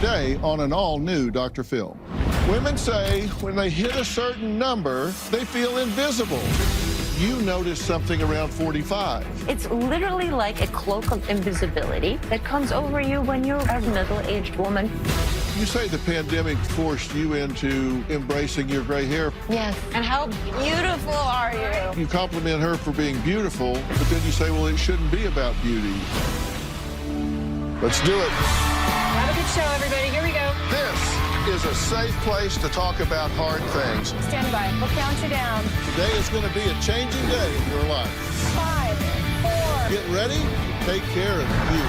Today on an all-new Dr. Phill. Women say when they hit a certain number, they feel invisible. You notice something around 45. It's literally like a cloak of invisibility that comes over you when you're a middle-aged woman. You say the pandemic forced you into embracing your gray hair. Yes. And how beautiful are you? You compliment her for being beautiful, but then you say, well, it shouldn't be about beauty. Let's do it. Have a good show, everybody. Here we go. This is a safe place to talk about hard things. Stand by. We'll count you down. Today is going to be a changing day in your life. 5, 4. Get ready. Take care of you.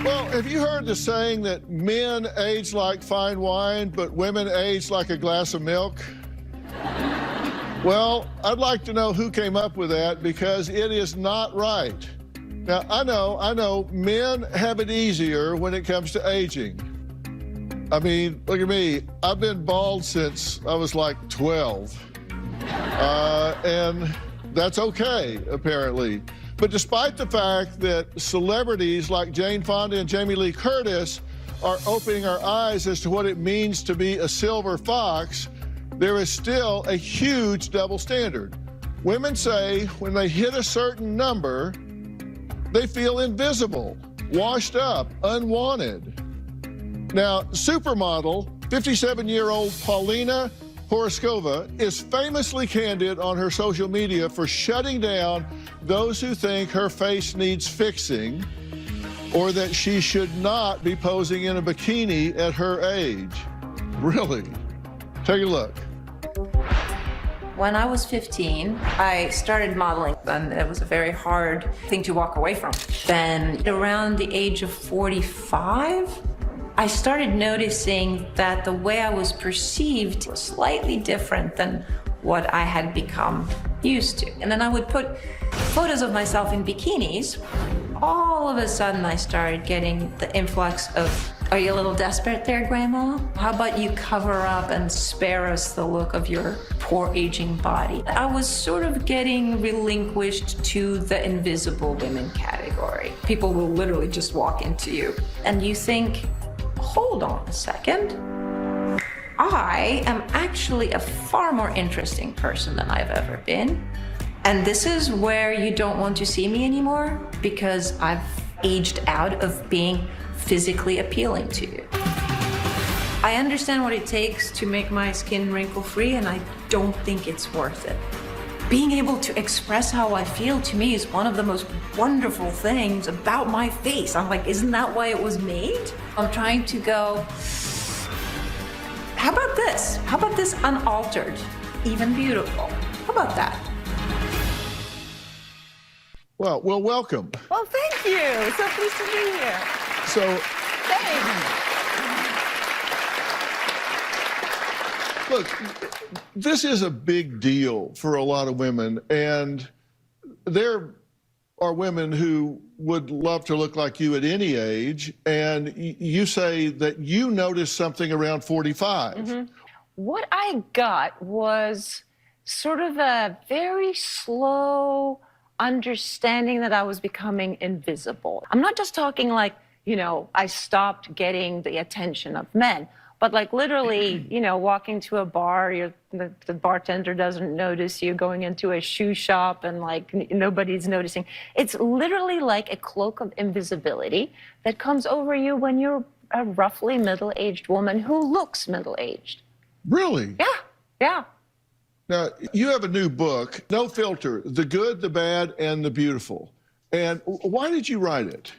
Well, have you heard the saying that men age like fine wine, but women age like a glass of milk? Well, I'd like to know who came up with that, because it is not right. Now, I know men have it easier when it comes to aging. I mean, look at me. I've been bald since I was like 12. And that's okay, apparently. But despite the fact that celebrities like Jane Fonda and Jamie Lee Curtis are opening our eyes as to what it means to be a silver fox, there is still a huge double standard. Women say when they hit a certain number, they feel invisible, washed up, unwanted. Now, supermodel, 57-year-old Paulina Horoskova is famously candid on her social media for shutting down those who think her face needs fixing or that she should not be posing in a bikini at her age. Really? Take a look. When I was 15, I started modeling, and it was a very hard thing to walk away from. Then around the age of 45, I started noticing that the way I was perceived was slightly different than what I had become used to. And then I would put photos of myself in bikinis. All of a sudden, I started getting the influx of, "Are you a little desperate there, Grandma? How about you cover up and spare us the look of your poor aging body?" I was sort of getting relinquished to the invisible women category. People will literally just walk into you, and you think, hold on a second. I am actually a far more interesting person than I've ever been. And this is where you don't want to see me anymore, because I've aged out of being physically appealing to you. I understand what it takes to make my skin wrinkle-free, and I don't think it's worth it. Being able to express how I feel, to me, is one of the most wonderful things about my face. I'm like, isn't that why it was made? I'm trying to go, how about this? How about this unaltered, even beautiful? How about that? Well, welcome. Well, thank you. So pleased to be here. So, Thanks. look, this is a big deal for a lot of women, and there are women who would love to look like you at any age, and you say that you noticed something around 45. Mm-hmm. What I got was sort of a very slow understanding that I was becoming invisible. I'm not just talking like, I stopped getting the attention of men, but like literally, walking to a bar, the bartender doesn't notice you, going into a shoe shop and like nobody's noticing. It's literally like a cloak of invisibility that comes over you when you're a roughly middle-aged woman who looks middle-aged. Really? Yeah. Now, you have a new book, No Filter, The Good, the Bad, and the Beautiful. And why did you write it?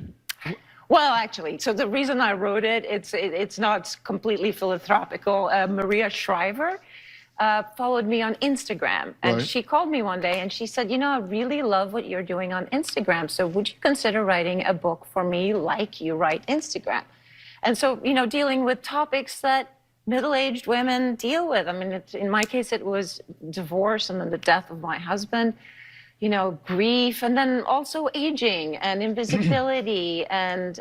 Well, actually, so the reason I wrote it, it's not completely philanthropical. Maria Shriver followed me on Instagram, and she called me one day and she said, I really love what you're doing on Instagram, so would you consider writing a book for me like you write Instagram? And so, dealing with topics that middle-aged women deal with. I mean, in my case, it was divorce and then the death of my husband. you know, grief, and then also aging and invisibility and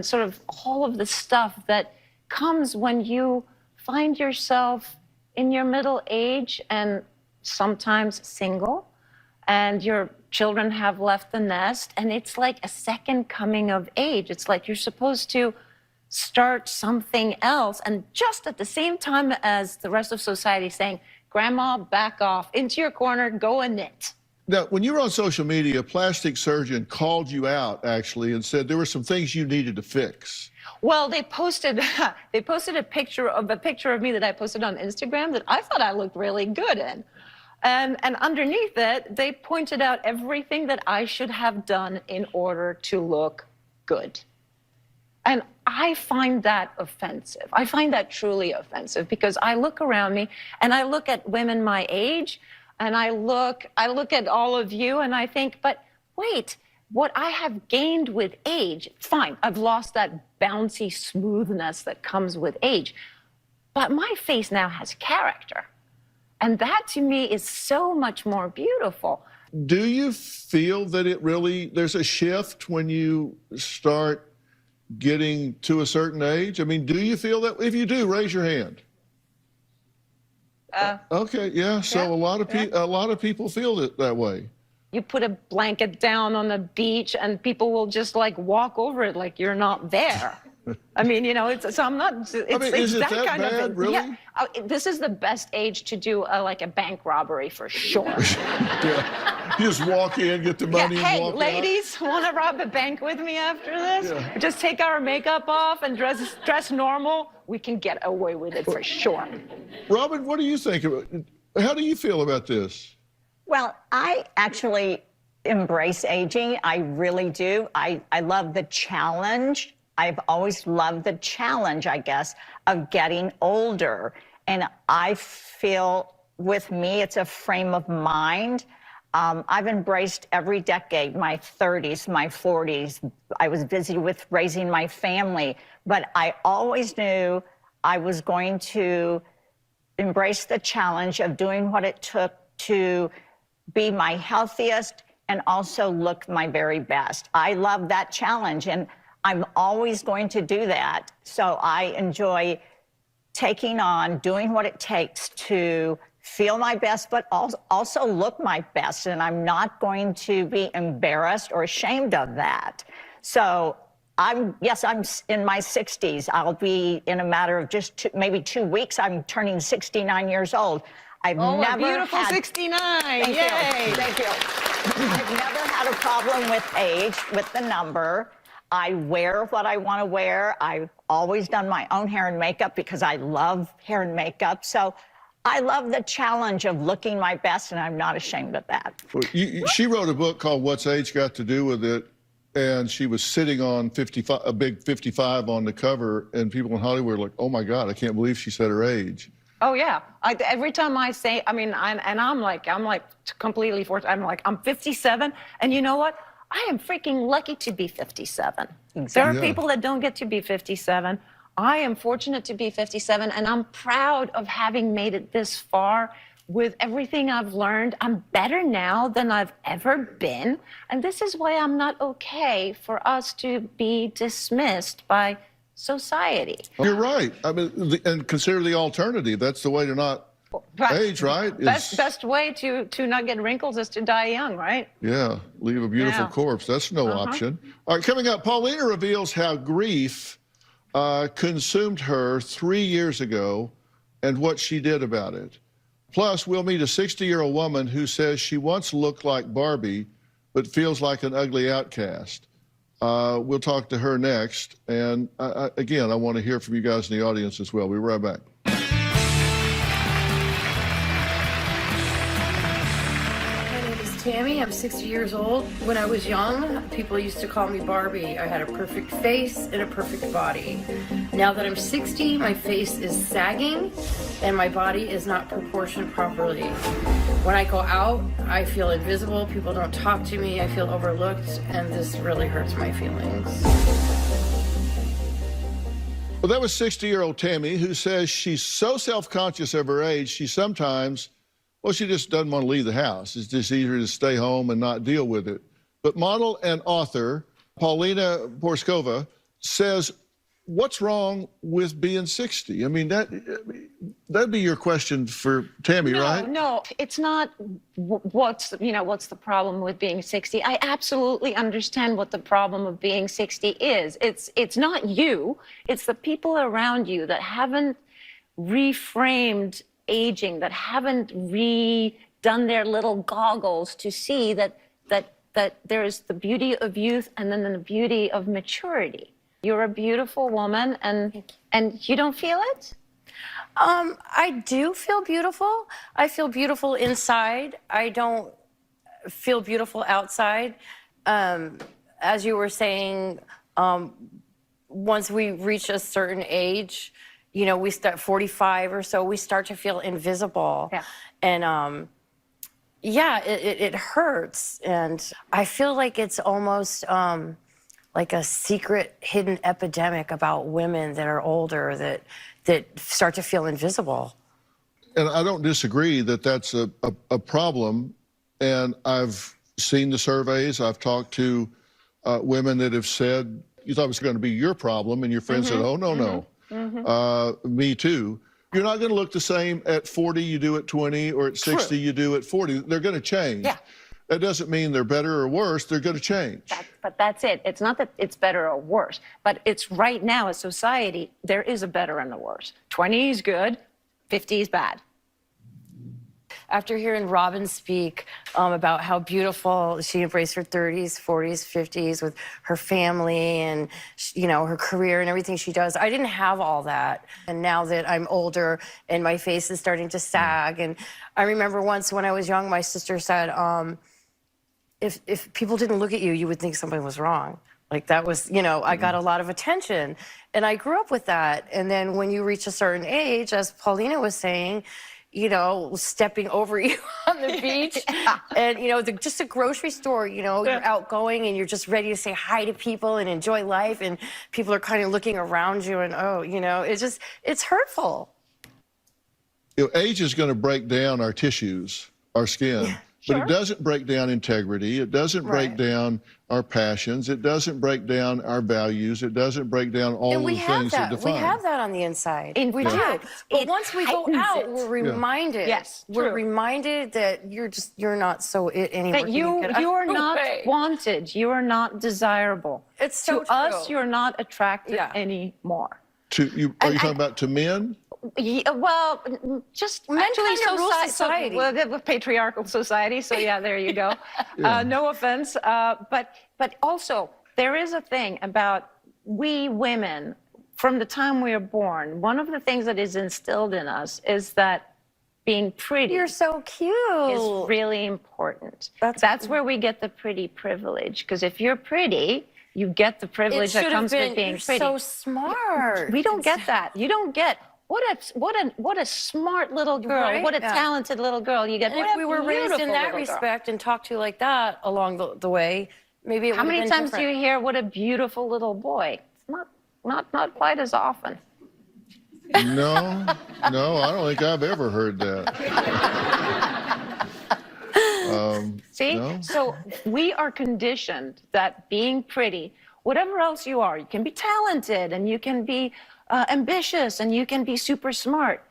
sort of all of the stuff that comes when you find yourself in your middle age and sometimes single, and your children have left the nest, and it's like a second coming of age. It's like you're supposed to start something else, and just at the same time as the rest of society saying, Grandma, back off, into your corner, go and knit. Now, when you were on social media, a plastic surgeon called you out, actually, and said there were some things you needed to fix. Well, they posted a picture of me that I posted on Instagram that I thought I looked really good in. And underneath it, they pointed out everything that I should have done in order to look good. And I find that offensive. I find that truly offensive, because I look around me and I look at women my age, and I look at all of you and I think, but wait, what I have gained with age, fine, I've lost that bouncy smoothness that comes with age, but my face now has character. And that to me is so much more beautiful. Do you feel that there's a shift when you start getting to a certain age? I mean, do you feel that? If you do, raise your hand. Okay, yeah. So a lot of people feel it that way. You put a blanket down on the beach and people will just like walk over it like you're not there. I mean, you know, so I'm not. It's, is it that kind bad, of really? Yeah. This is the best age to do like a bank robbery for sure. Yeah. You just walk in, get the money, hey, and walk ladies, want to rob a bank with me after this? Yeah. Just take our makeup off and dress normal. We can get away with it for sure. Robin, what do you think about it? How do you feel about this? Well, I actually embrace aging. I really do. I love the challenge. I've always loved the challenge, I guess, of getting older. And I feel with me, it's a frame of mind. I've embraced every decade, my 30s, my 40s. I was busy with raising my family, but I always knew I was going to embrace the challenge of doing what it took to be my healthiest and also look my very best. I love that challenge, and I'm always going to do that. So I enjoy taking on, doing what it takes to feel my best, but also look my best. And I'm not going to be embarrassed or ashamed of that. So I'm in my 60s. I'll be, in a matter of just maybe 2 weeks, I'm turning 69 years old. I've never a beautiful had, 69. Thank Yay. you. Thank you. I've never had a problem with age, with the number. I wear what I want to wear. I've always done my own hair and makeup because I love hair and makeup. So I love the challenge of looking my best, and I'm not ashamed of that. Well, she wrote a book called What's Age Got to Do with It? And she was sitting on 55, a big 55 on the cover, and people in Hollywood were like, oh my God, I can't believe she said her age. Oh yeah. Every time I say, I mean, I'm like completely forced. I'm like, I'm 57, and you know what? I am freaking lucky to be 57. Exactly. There are people that don't get to be 57. I am fortunate to be 57, and I'm proud of having made it this far with everything I've learned. I'm better now than I've ever been, and this is why I'm not okay for us to be dismissed by society. You're right. I mean, and consider the alternative. That's the way to not age, right? Best way to not get wrinkles is to die young, right? Yeah, leave a beautiful corpse. That's no option. All right, coming up, Paulina reveals how grief consumed her 3 years ago and what she did about it. Plus, we'll meet a 60-year-old woman who says she once looked like Barbie but feels like an ugly outcast. We'll talk to her next. And again, I want to hear from you guys in the audience as well. We'll be right back. Tammy, I'm 60 years old. When I was young, people used to call me Barbie. I had a perfect face and a perfect body. Now that I'm 60, my face is sagging and my body is not proportioned properly. When I go out, I feel invisible. People don't talk to me. I feel overlooked, and this really hurts my feelings. Well, that was 60-year-old Tammy, who says she's so self-conscious of her age, she sometimes, Well, she just doesn't want to leave the house. It's just easier to stay home and not deal with it. But model and author Paulina Porskova says, what's wrong with being 60? I mean, that'd be your question for Tammy, right? No, it's not what's the problem with being 60. I absolutely understand what the problem of being 60 is. It's not you, it's the people around you that haven't reframed aging, that haven't redone their little goggles to see that there's the beauty of youth and then the beauty of maturity. You're a beautiful woman, and you don't feel it? I do feel beautiful. I feel beautiful inside. I don't feel beautiful outside. As you were saying, once we reach a certain age, you know, we start 45 or so, we start to feel invisible. Yeah. And yeah, it hurts. And I feel like it's almost like a secret hidden epidemic about women that are older that start to feel invisible. And I don't disagree that that's a problem. And I've seen the surveys. I've talked to women that have said, you thought it was going to be your problem, and your friend said, oh, no. Me too. You're not going to look the same at 40 you do at 20, or at 60 you do at 40. They're going to change. Yeah. That doesn't mean they're better or worse. They're going to change. But that's it. It's not that it's better or worse, but it's right now as society, there is a better and a worse. 20 is good, 50 is bad. After hearing Robin speak about how beautiful she embraced her 30s, 40s, 50s with her family and, you know, her career and everything she does, I didn't have all that. And now that I'm older and my face is starting to sag, and I remember once when I was young, my sister said, if people didn't look at you, you would think something was wrong. Like that was, you know, I got a lot of attention, and I grew up with that. And then when you reach a certain age, as Paulina was saying, you know, stepping over you on the beach and, you know, just a grocery store, you know, you're outgoing and you're just ready to say hi to people and enjoy life, and people are kind of looking around you and, oh, you know, it's hurtful. You know, age is going to break down our tissues, our skin. Yeah. But it doesn't break down integrity. It doesn't break down our passions. It doesn't break down our values. It doesn't break down all And the things that define. We have that on the inside. In We fact, do. But it once we go heightens out, it. we're reminded. Yes, We're true. reminded that you're not so it anymore. That you are not way. wanted. You are not desirable. It's so to us, true. you're not attractive Yeah. anymore. Are you talking about to men? Yeah, well, just Men actually kind of rule society. well, the patriarchal society. So yeah, there you go. No offense, but also there is a thing about we women from the time we are born. One of the things that is instilled in us is that being pretty You're so cute. is really important. That's where we get the pretty privilege. Because if you're pretty, you get the privilege that comes with being you're pretty. so smart. We don't get that. You don't get what a smart little girl. Right? What a Yeah. talented little girl. You get. And What if a we were raised in beautiful that little girl. respect and talked to like that along the way, maybe it would How have many been times do different. you hear "what a beautiful little boy"? It's not quite as often. No, I don't think I've ever heard that. See? No? So we are conditioned that being pretty, whatever else you are, you can be talented and you can be ambitious and you can be super smart.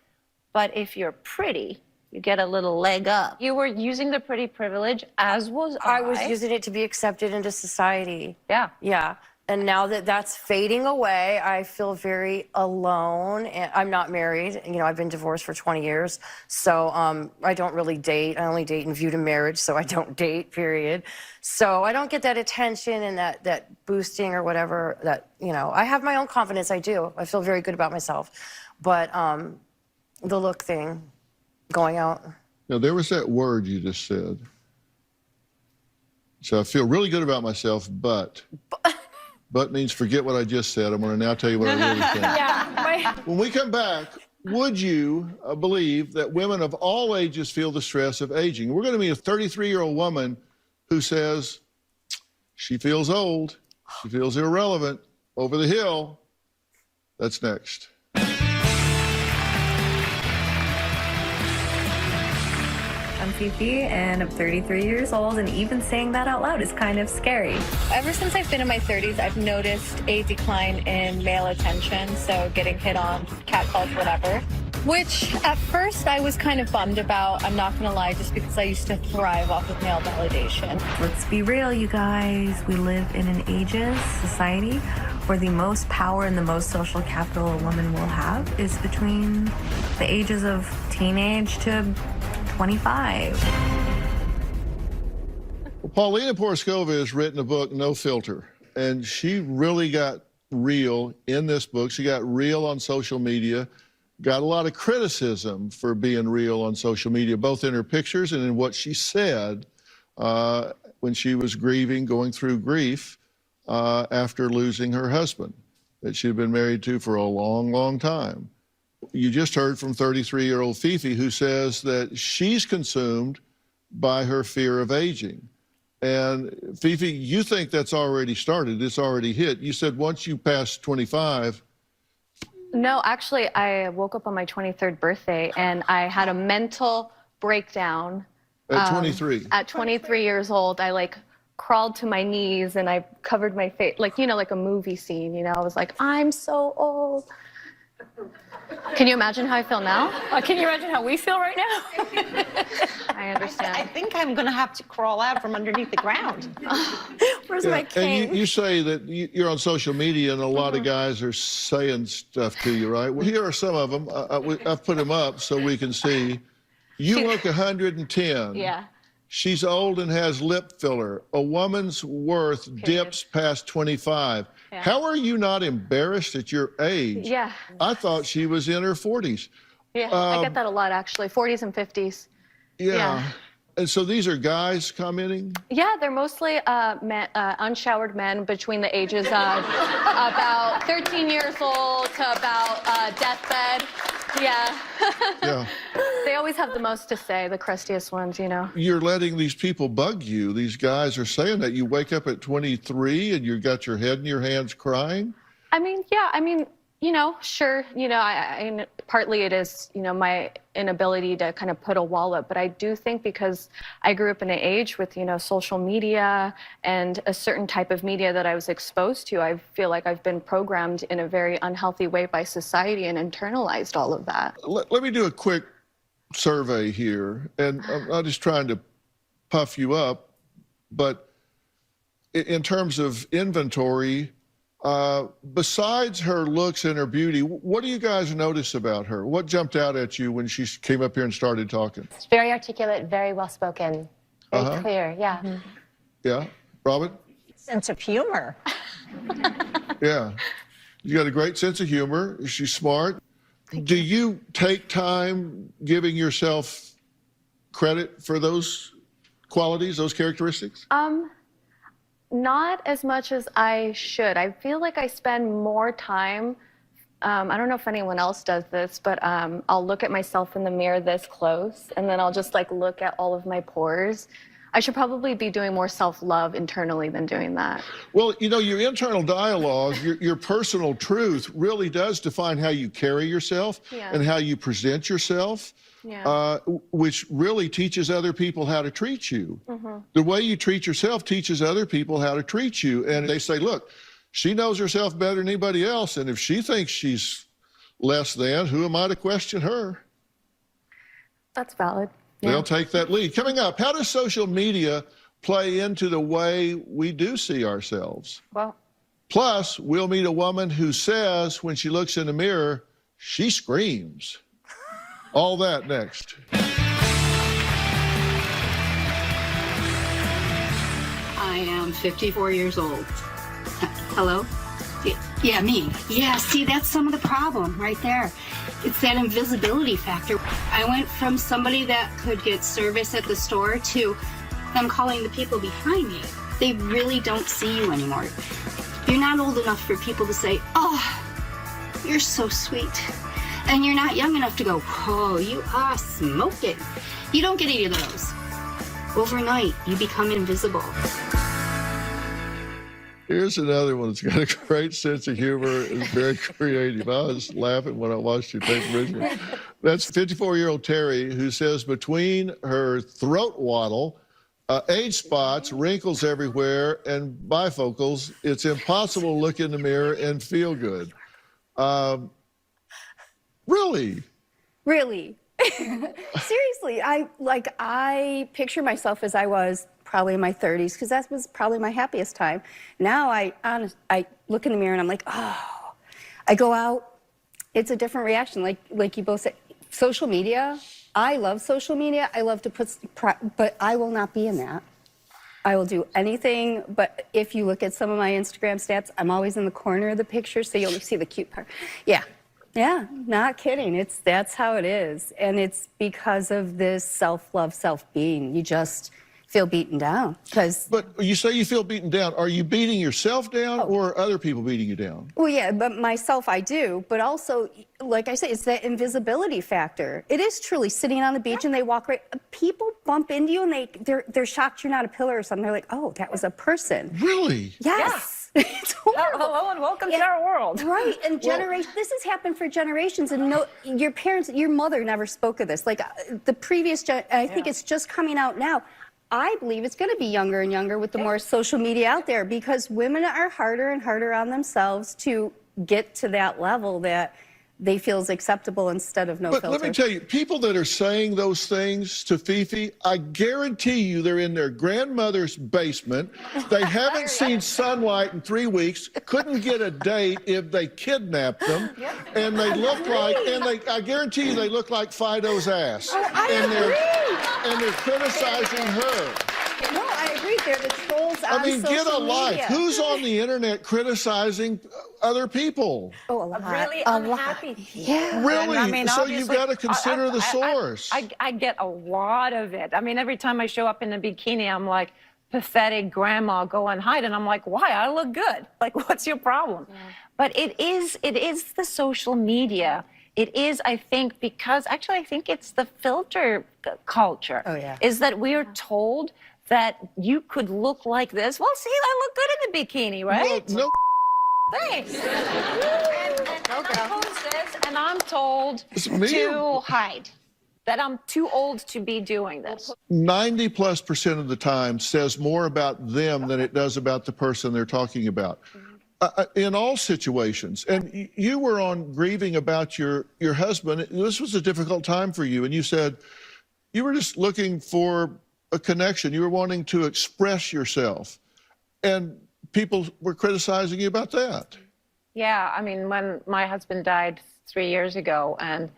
But if you're pretty, you get a little leg up. You were using the pretty privilege, as was I. I was using it to be accepted into society. Yeah. Yeah. And now that that's fading away, I feel very alone. And I'm not married. You know, I've been divorced for 20 years. So I don't really date. I only date in view to marriage, so I don't date, period. So I don't get that attention and that boosting or whatever that, you know, I have my own confidence. I do. I feel very good about myself. But the look thing, going out. Now, there was that word you just said. So I feel really good about myself, but means forget what I just said. I'm going to now tell you what I really think. Yeah. When we come back, would you believe that women of all ages feel the stress of aging? We're going to meet a 33-year-old woman who says she feels old, she feels irrelevant, over the hill. That's next. I'm Fifi, and I'm 33 years old, and even saying that out loud is kind of scary. Ever since I've been in my 30s, I've noticed a decline in male attention, so getting hit on, catcalled, whatever. Which at first I was kind of bummed about, I'm not gonna lie, just because I used to thrive off of male validation. Let's be real, you guys. We live in an ageist society where the most power and the most social capital a woman will have is between the ages of teenage to 25. Well, Paulina Porskova has written a book, No Filter, and she really got real in this book. She got real on social media, got a lot of criticism for being real on social media, both in her pictures and in what she said when she was grieving, going through grief after losing her husband that she'd been married to for a long, long time. You just heard from 33-year-old Fifi, who says that she's consumed by her fear of aging. And Fifi, you think that's already started, it's already hit. You said once you pass 25. No, actually, I woke up on my 23rd birthday and I had a mental breakdown. At 23? At 23 years old, I crawled to my knees and I covered my face, like a movie scene, I was like, I'm so old. Can you imagine how I feel now? Can you imagine how we feel right now? I understand. I think I'm going to have to crawl out from underneath the ground. Where's my cane? And you say that you're on social media and a lot of guys are saying stuff to you, right? Well, here are some of them. I've put them up so we can see. You look 110. Yeah. She's old and has lip filler. A woman's worth dips past 25. Yeah. How are you not embarrassed at your age? Yeah. I thought she was in her 40s. Yeah, I get that a lot, actually, 40s and 50s. Yeah. And so these are guys commenting? Yeah, they're mostly unshowered men between the ages of about 13 years old to about deathbed. Yeah. Yeah. They always have the most to say, the crustiest ones, You're letting these people bug you. These guys are saying that. You wake up at 23 and you got your head in your hands crying? Sure, I partly it is, my inability to kind of put a wall up, but I do think because I grew up in an age with, social media and a certain type of media that I was exposed to, I feel like I've been programmed in a very unhealthy way by society and internalized all of that. Let me do a quick survey here, and I'm not just trying to puff you up, but in terms of inventory, besides her looks and her beauty, what do you guys notice about her? What jumped out at you when she came up here and started talking? It's very articulate, very well spoken, very clear, yeah. Mm-hmm. Yeah, Robin? Sense of humor. Yeah. You got a great sense of humor. She's smart. Do you take time giving yourself credit for those qualities, those characteristics? Not as much as I should. I feel like I spend more time, I don't know if anyone else does this, but I'll look at myself in the mirror this close, and then I'll just look at all of my pores. I should probably be doing more self-love internally than doing that. Well, your internal dialogue, your personal truth really does define how you carry yourself and how you present yourself. Yeah. Which really teaches other people how to treat you. The way you treat yourself teaches other people how to treat you. And they say, look, she knows herself better than anybody else. And if she thinks she's less than, who am I to question her? That's valid. Yeah. They'll take that lead. Coming up, how does social media play into the way we do see ourselves? Well, Plus, we'll meet a woman who says when she looks in the mirror, she screams. All that next. I am 54 years old. Hello? Yeah, me. Yeah, see, that's some of the problem right there. It's that invisibility factor. I went from somebody that could get service at the store to them calling the people behind me. They really don't see you anymore. You're not old enough for people to say, oh, you're so sweet. And you're not young enough to go, oh, you are smoking. You don't get any of those. Overnight, you become invisible. Here's another one that's got a great sense of humor and very creative. I was laughing when I watched your tape originally. That's 54-year-old Terry, who says between her throat waddle, age spots, wrinkles everywhere, and bifocals, it's impossible to look in the mirror and feel good. Really? Really? Seriously, I picture myself as I was probably in my 30s, because that was probably my happiest time. Now I look in the mirror and I'm like, oh. I go out, it's a different reaction. Like you both said, social media. I love social media. I love to but I will not be in that. I will do anything, but if you look at some of my Instagram stats, I'm always in the corner of the picture, so you'll see the cute part. Yeah, not kidding. That's how it is. And it's because of this self-love, self-being. You just feel beaten down. But you say you feel beaten down. Are you beating yourself down or are other people beating you down? Well, yeah, but myself I do. But also, like I say, it's that invisibility factor. It is truly sitting on the beach and they walk right. People bump into you and they're shocked you're not a pillar or something. They're like, oh, that was a person. Really? Yes. It's horrible. Hello and welcome to our world. Right, and this has happened for generations, and your parents, your mother never spoke of this. Like the previous, I think it's just coming out now. I believe it's going to be younger and younger with the more social media out there, because women are harder and harder on themselves to get to that level that they feel is acceptable instead of no filter. But let me tell you, people that are saying those things to Fifi, I guarantee you they're in their grandmother's basement. They haven't seen sunlight in 3 weeks, couldn't get a date if they kidnapped them, and they look like, I guarantee you they look like Fido's ass. And they're criticizing her. No, I agree. They're the trolls on social media. Get a life. Who's on the internet criticizing other people? Oh, a lot. Really unhappy people. Yeah. Really? I mean, so you've got to consider the source. I get a lot of it. I mean, every time I show up in a bikini, I'm like, pathetic grandma, go and hide. And I'm like, why? I look good. Like, what's your problem? Yeah. But it is the social media. It is, I think, because actually I think it's the filter culture. Oh, yeah. Is that we are told that you could look like this. Well, see, I look good in the bikini, right? Well, no. Thanks. And I'm told to hide. That I'm too old to be doing this. 90+% of the time says more about them than it does about the person they're talking about. In all situations. And you were on grieving about your husband. This was a difficult time for you. And you said you were just looking for a connection. You were wanting to express yourself. And people were criticizing you about that. Yeah, I mean, when my husband died 3 years ago, and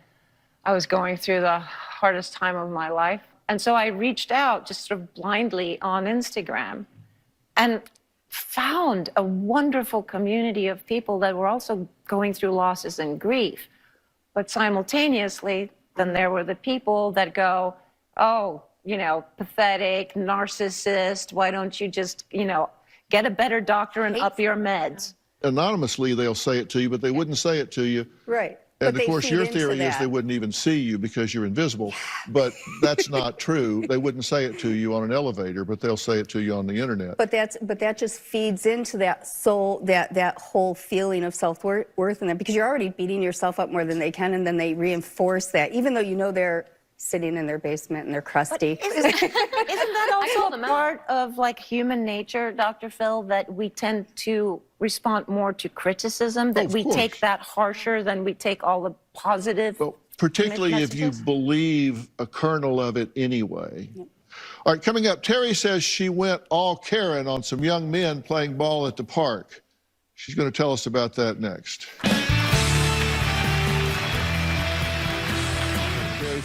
I was going through the hardest time of my life. And so I reached out just sort of blindly on Instagram and found a wonderful community of people that were also going through losses and grief. But simultaneously, then there were the people that go, oh, you know, pathetic, narcissist, why don't you just, you know, get a better doctor and up your meds? Anonymously, they'll say it to you, but they wouldn't say it to you. Right. And of course, your theory is they wouldn't even see you because you're invisible. But that's not true. They wouldn't say it to you on an elevator, but they'll say it to you on the internet. But that just feeds into that soul, that whole feeling of self-worth in that, because you're already beating yourself up more than they can, and then they reinforce that, even though you know they're sitting in their basement and they're crusty. Isn't that also a part of like human nature, Dr. Phill, that we tend to respond more to criticism, that we take that harsher than we take all the positive? Well, particularly if you believe a kernel of it anyway. Yep. All right, coming up, Terry says she went all Karen on some young men playing ball at the park. She's going to tell us about that next.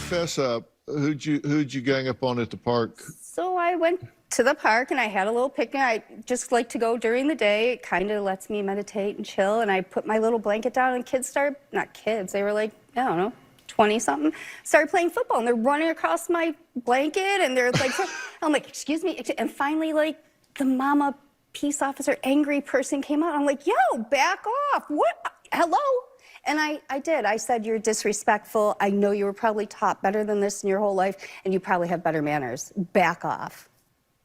Fess up. Who'd you gang up on at the park? So I went to the park and I had a little picnic. I just like to go during the day. It kind of lets me meditate and chill. And I put my little blanket down and kids started, not kids, they were like, I don't know, 20-something, started playing football. And they're running across my blanket and they're like, I'm like, excuse me. And finally, like, the mama peace officer, angry person came out. I'm like, yo, back off. What? Hello? And I did. I said, you're disrespectful. I know you were probably taught better than this in your whole life, and you probably have better manners. Back off.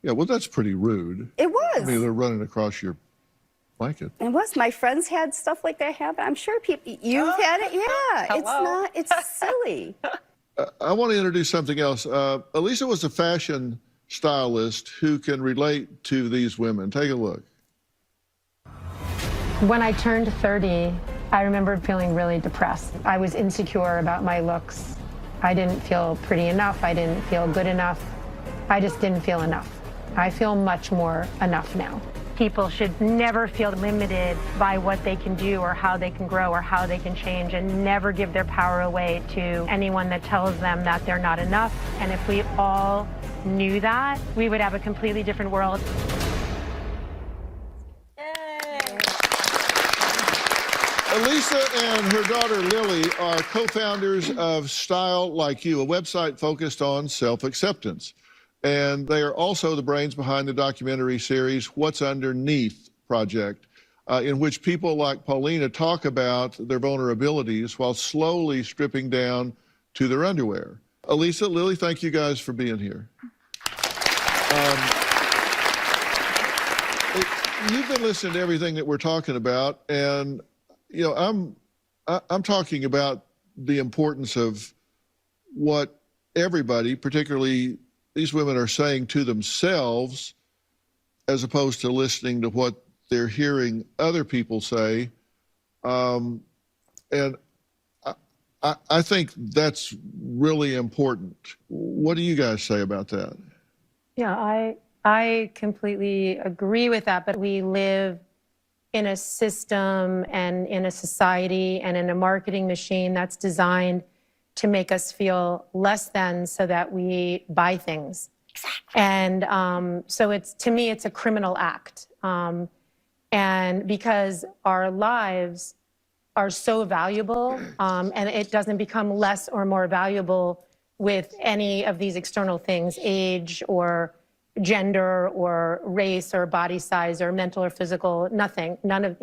Yeah, well, that's pretty rude. It was. I mean, they're running across your like it. And my friends had stuff like that happen. I'm sure you've had it. Yeah, it's silly. I want to introduce something else. Elisa was a fashion stylist who can relate to these women. Take a look. When I turned 30, I remember feeling really depressed. I was insecure about my looks. I didn't feel pretty enough. I didn't feel good enough. I just didn't feel enough. I feel much more enough now. People should never feel limited by what they can do or how they can grow or how they can change, and never give their power away to anyone that tells them that they're not enough. And if we all knew that, we would have a completely different world. Elisa and her daughter Lily are co-founders of Style Like You, a website focused on self-acceptance. And they are also the brains behind the documentary series What's Underneath Project, in which people like Paulina talk about their vulnerabilities while slowly stripping down to their underwear. Elisa, Lily, thank you guys for being here. You've been listening to everything that we're talking about, and you know, I'm talking about the importance of what everybody, particularly these women, are saying to themselves, as opposed to listening to what they're hearing other people say. And I think that's really important. What do you guys say about that? Yeah, I completely agree with that, but we live in a system and in a society and in a marketing machine that's designed to make us feel less than so that we buy things. Exactly. And so to me, it's a criminal act. And because our lives are so valuable, and it doesn't become less or more valuable with any of these external things, age or gender or race or body size or mental or physical, nothing, none of,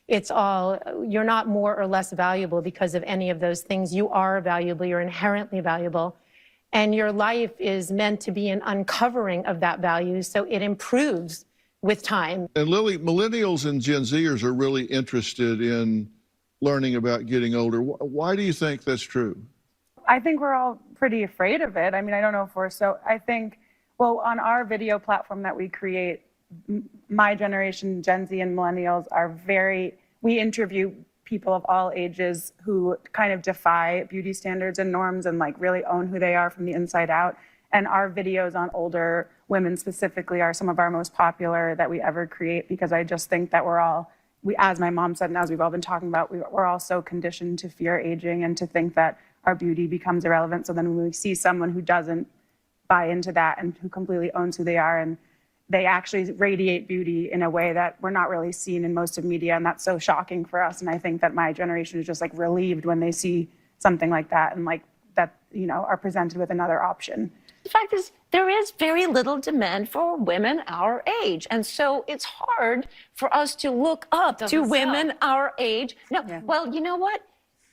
it's all, you're not more or less valuable because of any of those things. You are valuable, you're inherently valuable. And your life is meant to be an uncovering of that value, so it improves with time. And Lily, millennials and Gen Zers are really interested in learning about getting older. Why do you think that's true? I think we're all pretty afraid of it. I mean, I don't know if we're so, I think, well, on our video platform that we create, my generation, Gen Z and millennials we interview people of all ages who kind of defy beauty standards and norms and like really own who they are from the inside out. And our videos on older women specifically are some of our most popular that we ever create, because I just think that as my mom said, and as we've all been talking about, we're all so conditioned to fear aging and to think that our beauty becomes irrelevant. So then when we see someone who doesn't buy into that and who completely owns who they are, and they actually radiate beauty in a way that we're not really seen in most of media, and that's so shocking for us. And I think that my generation is just like relieved when they see something like that and like that, are presented with another option. The fact is, there is very little demand for women our age. And so it's hard for us to look up to women our age. No, yeah. Well, you know what?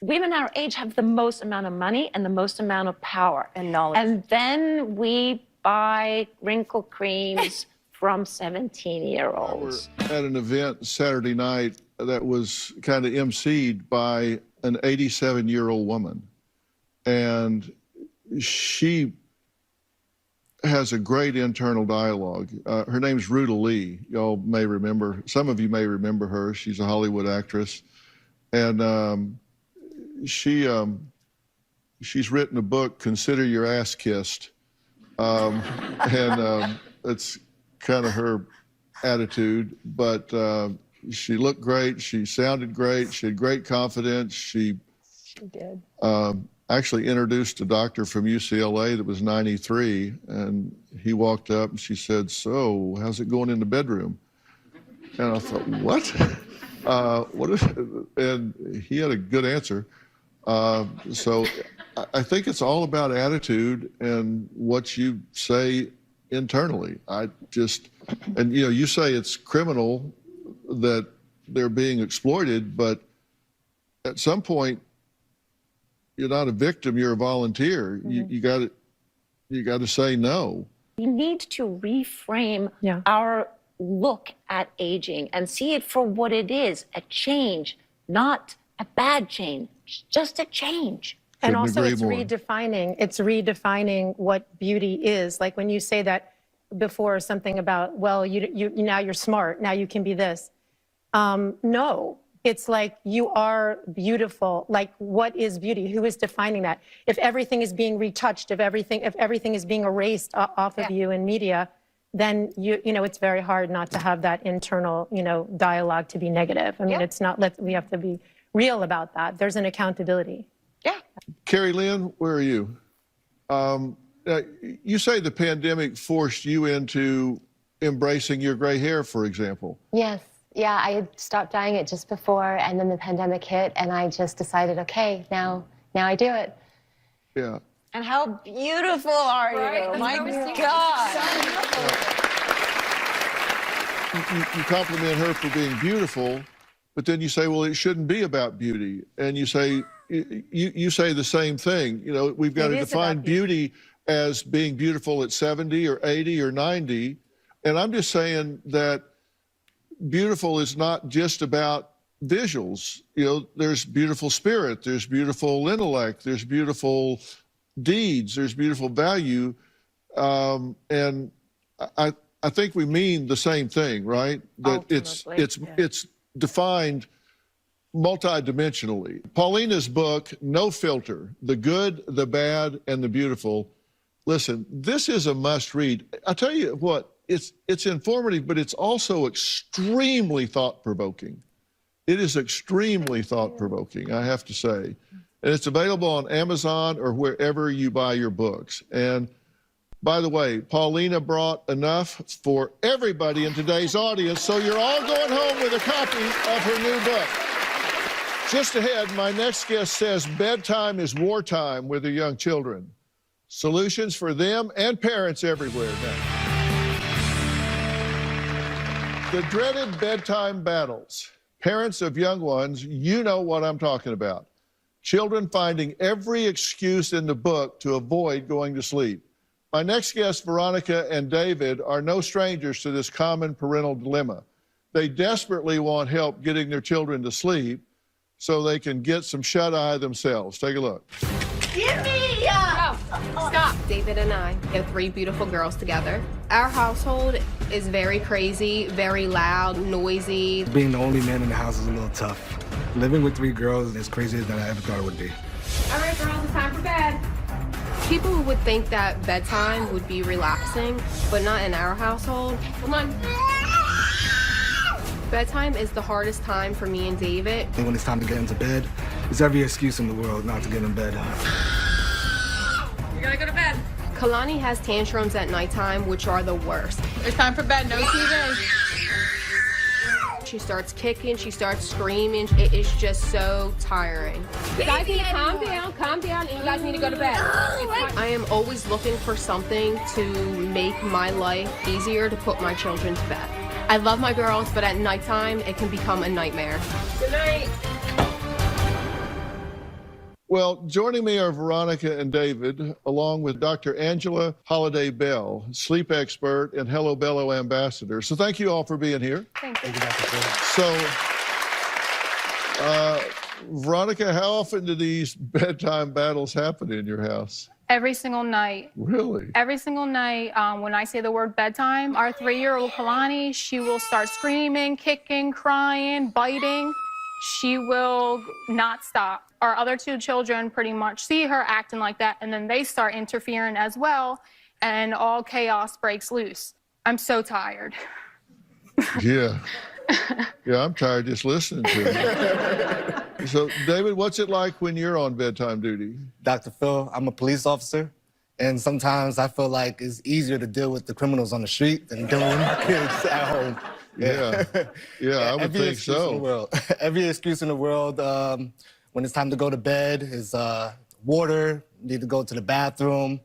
Women our age have the most amount of money and the most amount of power. And knowledge. And then we buy wrinkle creams from 17-year-olds. We were at an event Saturday night that was kind of emceed by an 87-year-old woman. And she has a great internal dialogue. Her name's Ruta Lee. Y'all may remember, some of you may remember her. She's a Hollywood actress. And she's written a book, Consider Your Ass Kissed. It's kind of her attitude, but she looked great, she sounded great, she had great confidence. She did. Actually introduced a doctor from UCLA that was 93, and he walked up and she said, "So, how's it going in the bedroom?" And I thought, what? What is it? And he had a good answer. So I think it's all about attitude and what you say internally. You say it's criminal that they're being exploited, but at some point, you're not a victim, you're a volunteer. Mm-hmm. You got to say no. We need to reframe our look at aging and see it for what it is, a change, not a bad change, just a change. And also it's redefining what beauty is. Like when you say that before, something about, well, you now you're smart, now you can be this. No, it's like you are beautiful. Like, what is beauty? Who is defining that? If everything is being retouched, if everything is being erased off of you in media, then you know it's very hard not to have that internal dialogue to be negative. I mean, it's not. We have to be real about that. There's an accountability. Yeah. Carrie Lynn, where are you? You say the pandemic forced you into embracing your gray hair, for example. Yes. Yeah, I had stopped dyeing it just before, and then the pandemic hit, and I just decided, okay, now I do it. Yeah. And how beautiful are you? My God. You compliment her for being beautiful, but then you say, well, it shouldn't be about beauty. And you say the same thing. You know, we've got to define beauty as being beautiful at 70 or 80 or 90. And I'm just saying that beautiful is not just about visuals. You know, there's beautiful spirit, there's beautiful intellect, there's beautiful deeds, there's beautiful value. And I think we mean the same thing, right? That it's defined multidimensionally. Paulina's book, No Filter, The Good, the Bad, and the Beautiful. Listen, this is a must read. I tell you what, it's informative, but it's also extremely thought-provoking. It is extremely thought-provoking, I have to say. And it's available on Amazon or wherever you buy your books. And by the way, Paulina brought enough for everybody in today's audience, so you're all going home with a copy of her new book. Just ahead, my next guest says bedtime is wartime with her young children. Solutions for them and parents everywhere now. The dreaded bedtime battles. Parents of young ones, you know what I'm talking about. Children finding every excuse in the book to avoid going to sleep. My next guests, Veronica and David, are no strangers to this common parental dilemma. They desperately want help getting their children to sleep so they can get some shut-eye themselves. Take a look. Give me Stop. David and I have 3 beautiful girls together. Our household is very crazy, very loud, noisy. Being the only man in the house is a little tough. Living with 3 girls is as crazy as I ever thought it would be. All right, girls, it's time for bed. People would think that bedtime would be relaxing, but not in our household. Come on. Bedtime is the hardest time for me and David. And when it's time to get into bed, there's every excuse in the world not to get in bed. You gotta go to bed. Kalani has tantrums at nighttime, which are the worst. It's time for bed, no TV. She starts kicking, she starts screaming. It is just so tiring. You guys need to calm down, and you guys need to go to bed. I am always looking for something to make my life easier to put my children to bed. I love my girls, but at nighttime, it can become a nightmare. Good night. Well, joining me are Veronica and David, along with Dr. Angela Holliday Bell, sleep expert and Hello Bello ambassador. So thank you all for being here. Thank you. So, Veronica, how often do these bedtime battles happen in your house? Every single night. Really? Every single night. When I say the word bedtime, our 3-year-old Kalani, she will start screaming, kicking, crying, biting. She will not stop. Our other 2 children pretty much see her acting like that, and then they start interfering as well, and all chaos breaks loose. I'm so tired. Yeah. Yeah, I'm tired just listening to it. So, David, what's it like when you're on bedtime duty? Dr. Phill, I'm a police officer, and sometimes I feel like it's easier to deal with the criminals on the street than dealing with my kids at home. Yeah, I would think so. Every excuse in the world. When it's time to go to bed is water, need to go to the bathroom.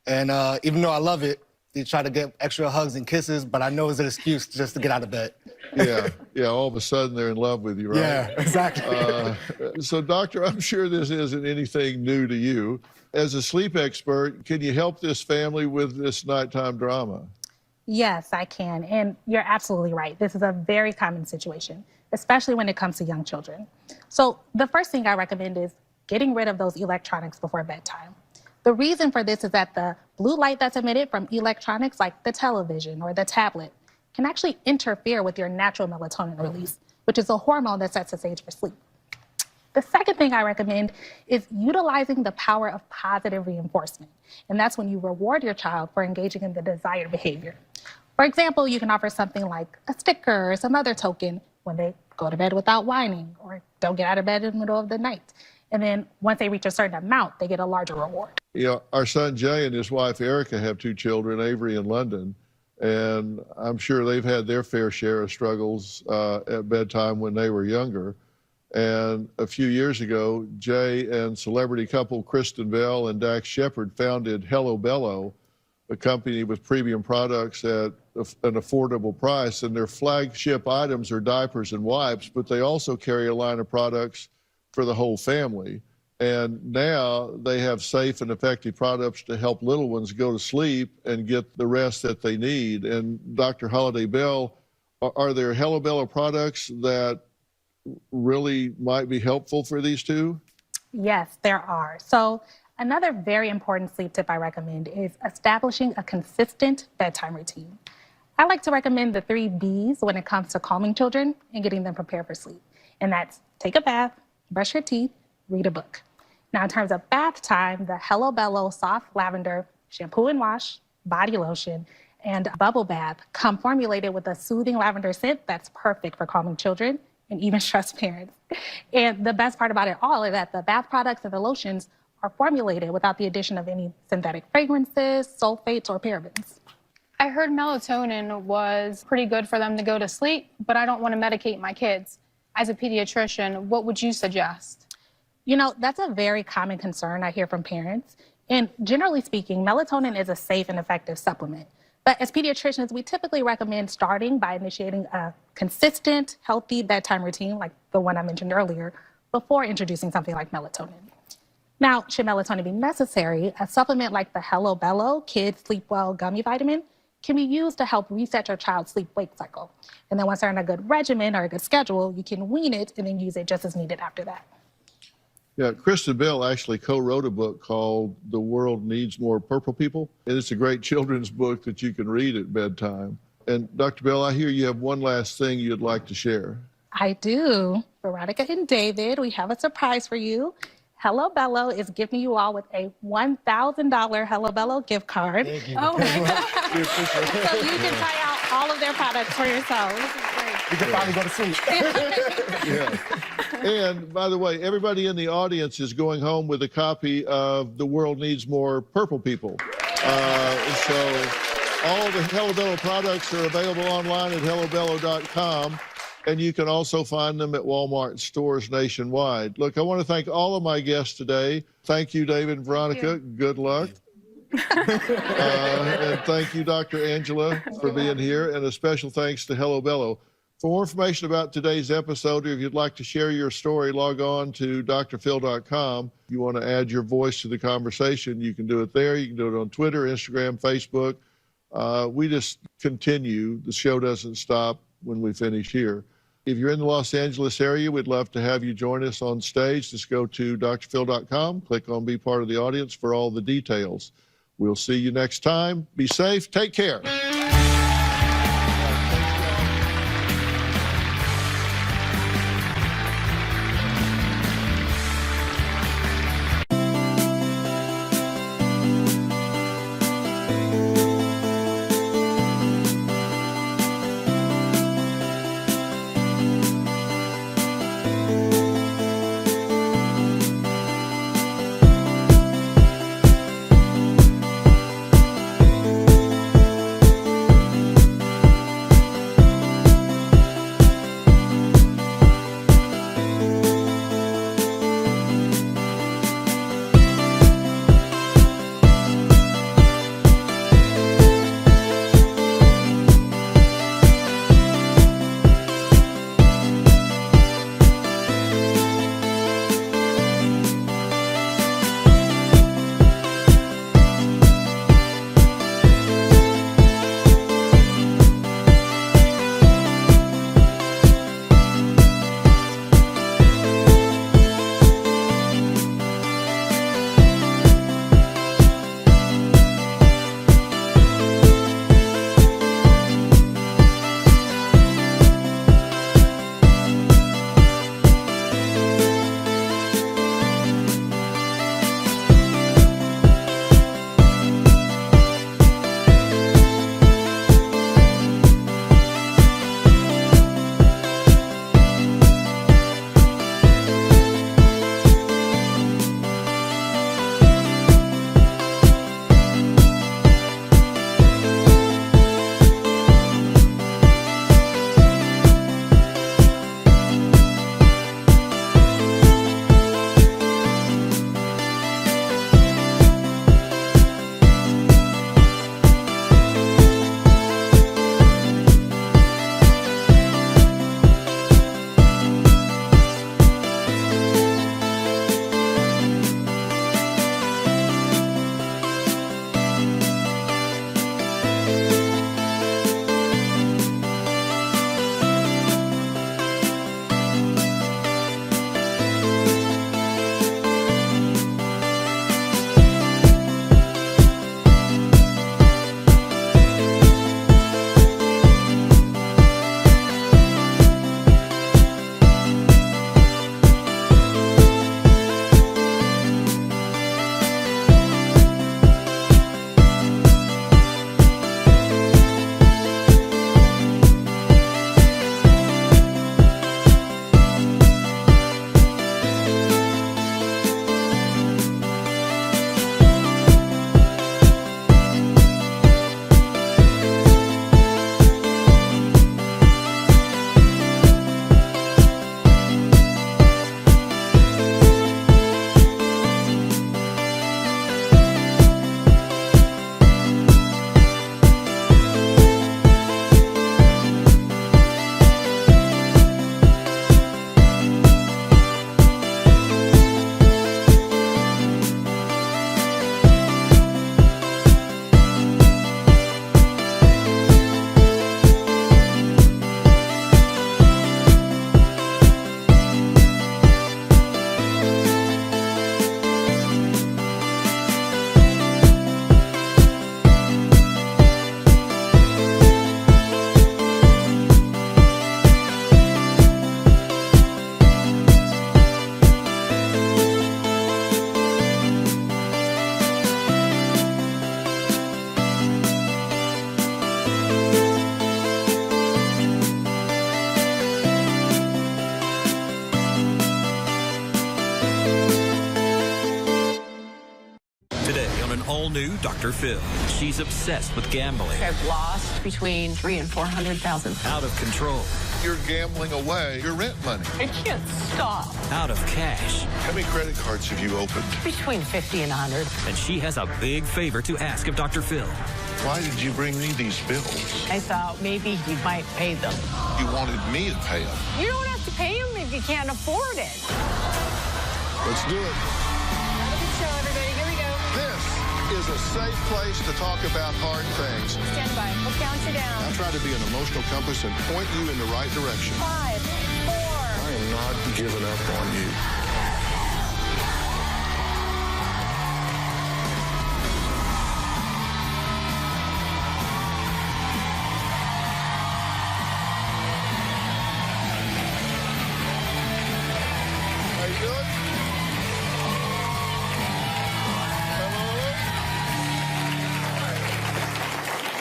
And even though I love it, they try to get extra hugs and kisses, but I know it's an excuse just to get out of bed. Yeah, all of a sudden they're in love with you, right? Yeah, exactly. So, Doctor, I'm sure this isn't anything new to you. As a sleep expert, can you help this family with this nighttime drama? Yes, I can. And you're absolutely right. This is a very common situation, especially when it comes to young children. So the first thing I recommend is getting rid of those electronics before bedtime. The reason for this is that the blue light that's emitted from electronics, like the television or the tablet, can actually interfere with your natural melatonin release, which is a hormone that sets the stage for sleep. The second thing I recommend is utilizing the power of positive reinforcement. And that's when you reward your child for engaging in the desired behavior. For example, you can offer something like a sticker or some other token when they go to bed without whining or don't get out of bed in the middle of the night. And then once they reach a certain amount, they get a larger reward. You know, our son Jay and his wife Erica have 2 children, Avery and London, and I'm sure they've had their fair share of struggles at bedtime when they were younger. And a few years ago, Jay and celebrity couple Kristen Bell and Dax Shepard founded Hello Bello, a company with premium products at an affordable price. And their flagship items are diapers and wipes, but they also carry a line of products for the whole family. And now they have safe and effective products to help little ones go to sleep and get the rest that they need. And Dr. Holiday Bell, are there Hello Bello products that really might be helpful for these two? Yes, there are. So another very important sleep tip I recommend is establishing a consistent bedtime routine. I like to recommend the 3 B's when it comes to calming children and getting them prepared for sleep. And that's take a bath, brush your teeth, read a book. Now, in terms of bath time, the Hello Bello Soft Lavender Shampoo and Wash, Body Lotion, and Bubble Bath come formulated with a soothing lavender scent that's perfect for calming children and even stressed parents. And the best part about it all is that the bath products and the lotions are formulated without the addition of any synthetic fragrances, sulfates, or parabens. I heard melatonin was pretty good for them to go to sleep, but I don't want to medicate my kids. As a pediatrician, what would you suggest? You know, that's a very common concern I hear from parents. And generally speaking, melatonin is a safe and effective supplement. But as pediatricians, we typically recommend starting by initiating a consistent, healthy bedtime routine, like the one I mentioned earlier, before introducing something like melatonin. Now, should melatonin be necessary, a supplement like the Hello Bello Kids Sleep Well Gummy Vitamin can be used to help reset your child's sleep-wake cycle. And then once they're in a good regimen or a good schedule, you can wean it and then use it just as needed after that. Yeah, Kristen Bell actually co-wrote a book called The World Needs More Purple People. And it's a great children's book that you can read at bedtime. And Dr. Bell, I hear you have one last thing you'd like to share. I do. Veronica and David, we have a surprise for you. Hello Bello is giving you all with a $1,000 Hello Bello gift card. Thank you. Oh my God. So you can try out all of their products for yourselves. This is great. You can finally go to sleep. Yeah. And by the way, everybody in the audience is going home with a copy of The World Needs More Purple People. So all the Hello Bello products are available online at hellobello.com. And you can also find them at Walmart stores nationwide. Look, I want to thank all of my guests today. Thank you, David and Veronica. Good luck. And thank you, Dr. Angela, for being here. And a special thanks to Hello Bello. For more information about today's episode, or if you'd like to share your story, log on to drphill.com. If you want to add your voice to the conversation, you can do it there. You can do it on Twitter, Instagram, Facebook. We just continue. The show doesn't stop when we finish here. If you're in the Los Angeles area, we'd love to have you join us on stage. Just go to drphill.com, click on Be Part of the Audience for all the details. We'll see you next time. Be safe. Take care. Today on an all-new Dr. Phill. She's obsessed with gambling. I've lost between $300,000 and $400,000. Out of control. You're gambling away your rent money. I can't stop. Out of cash. How many credit cards have you opened? Between 50 and 100. And she has a big favor to ask of Dr. Phill. Why did you bring me these bills? I thought maybe you might pay them. You wanted me to pay them. You don't have to pay them if you can't afford it. Let's do it. Have a good show, everybody. Here we go. This is a safe place to talk about hard things. Stand by. We'll count you down. I'll try to be an emotional compass and point you in the right direction. 5, 4. I am not giving up on you. How you doing? Hello?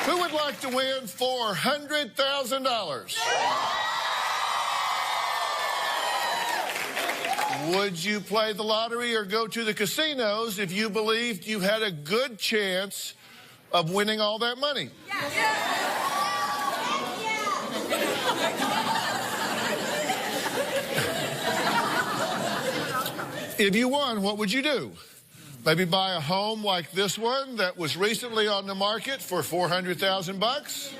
Who would like to win $400,000? Would you play the lottery or go to the casinos if you believed you had a good chance of winning all that money? If you won, what would you do? Maybe buy a home like this one that was recently on the market for $400,000?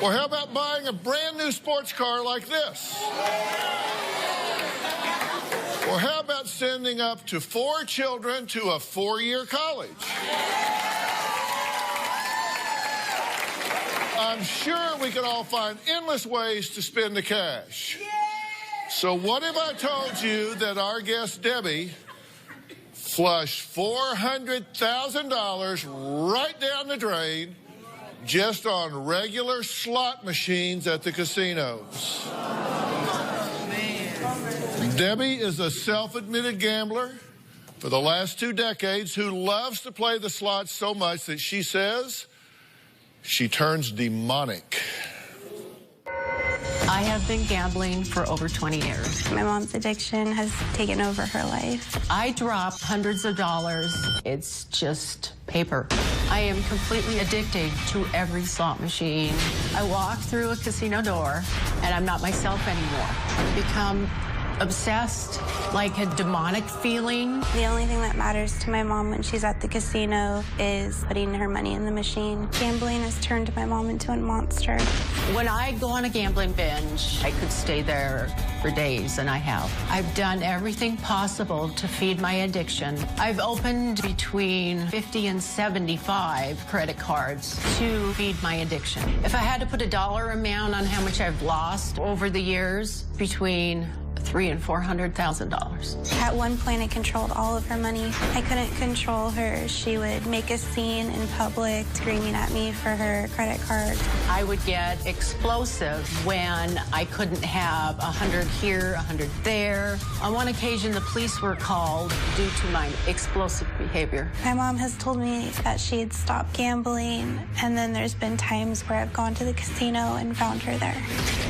Or how about buying a brand new sports car like this? Or how about sending up to 4 children to a 4-year college? I'm sure we could all find endless ways to spend the cash. So what if I told you that our guest Debbie flushed $400,000 right down the drain just on regular slot machines at the casinos? Debbie is a self-admitted gambler for the last 2 decades who loves to play the slots so much that she says she turns demonic. I have been gambling for over 20 years. My mom's addiction has taken over her life. I drop hundreds of dollars. It's just paper. I am completely addicted to every slot machine. I walk through a casino door and I'm not myself anymore. I become obsessed, like a demonic feeling. The only thing that matters to my mom when she's at the casino is putting her money in the machine. Gambling has turned my mom into a monster. When I go on a gambling binge, I could stay there for days, and I have. I've done everything possible to feed my addiction. I've opened between 50 and 75 credit cards to feed my addiction. If I had to put a dollar amount on how much I've lost over the years, between $300,000 and $400,000. At one point, I controlled all of her money. I couldn't control her. She would make a scene in public, screaming at me for her credit card. I would get explosive when I couldn't have 100 here, 100 there. On one occasion, the police were called due to my explosive behavior. My mom has told me that she had stopped gambling, and then there's been times where I've gone to the casino and found her there.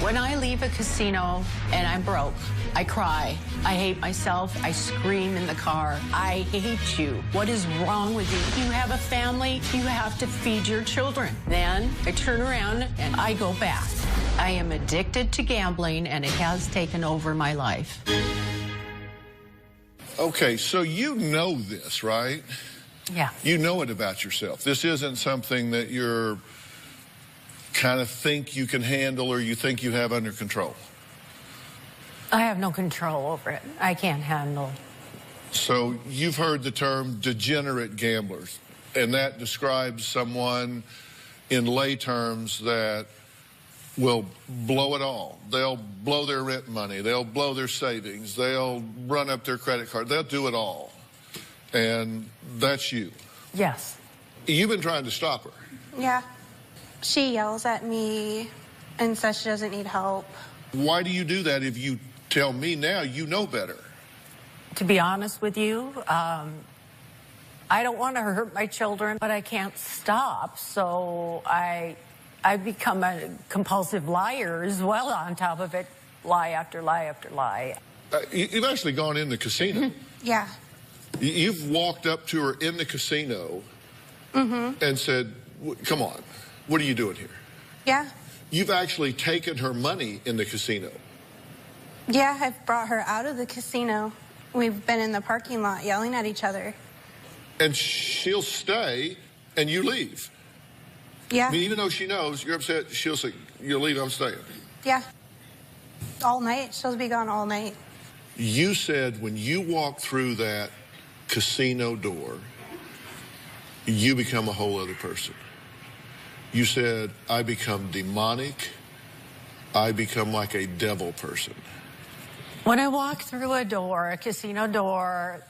When I leave a casino and I'm broke, I cry. I hate myself. I scream in the car. I hate you. What is wrong with you? You have a family. You have to feed your children. Then I turn around and I go back. I am addicted to gambling, and it has taken over my life. Okay, so you know this, right? Yeah. You know it about yourself. This isn't something that you're kind of think you can handle or you think you have under control. I have no control over it. I can't handle. So you've heard the term degenerate gamblers, and that describes someone in lay terms that will blow it all. They'll blow their rent money. They'll blow their savings. They'll run up their credit card. They'll do it all. And that's you. Yes. You've been trying to stop her. Yeah. She yells at me and says she doesn't need help. Why do you do that if you tell me now you know better? To be honest with you, I don't want to hurt my children, but I can't stop. So I become a compulsive liar as well on top of it, lie after lie after lie. You've actually gone in the casino. Yeah. You've walked up to her in the casino and said, come on, what are you doing here? Yeah. You've actually taken her money in the casino. Yeah, I've brought her out of the casino. We've been in the parking lot yelling at each other. And she'll stay and you leave. Yeah. I mean, even though she knows you're upset, she'll say, you'll leave, I'm staying. Yeah. All night. She'll be gone all night. You said when you walk through that casino door, you become a whole other person. You said, I become demonic. I become like a devil person. When I walk through a door, a casino door,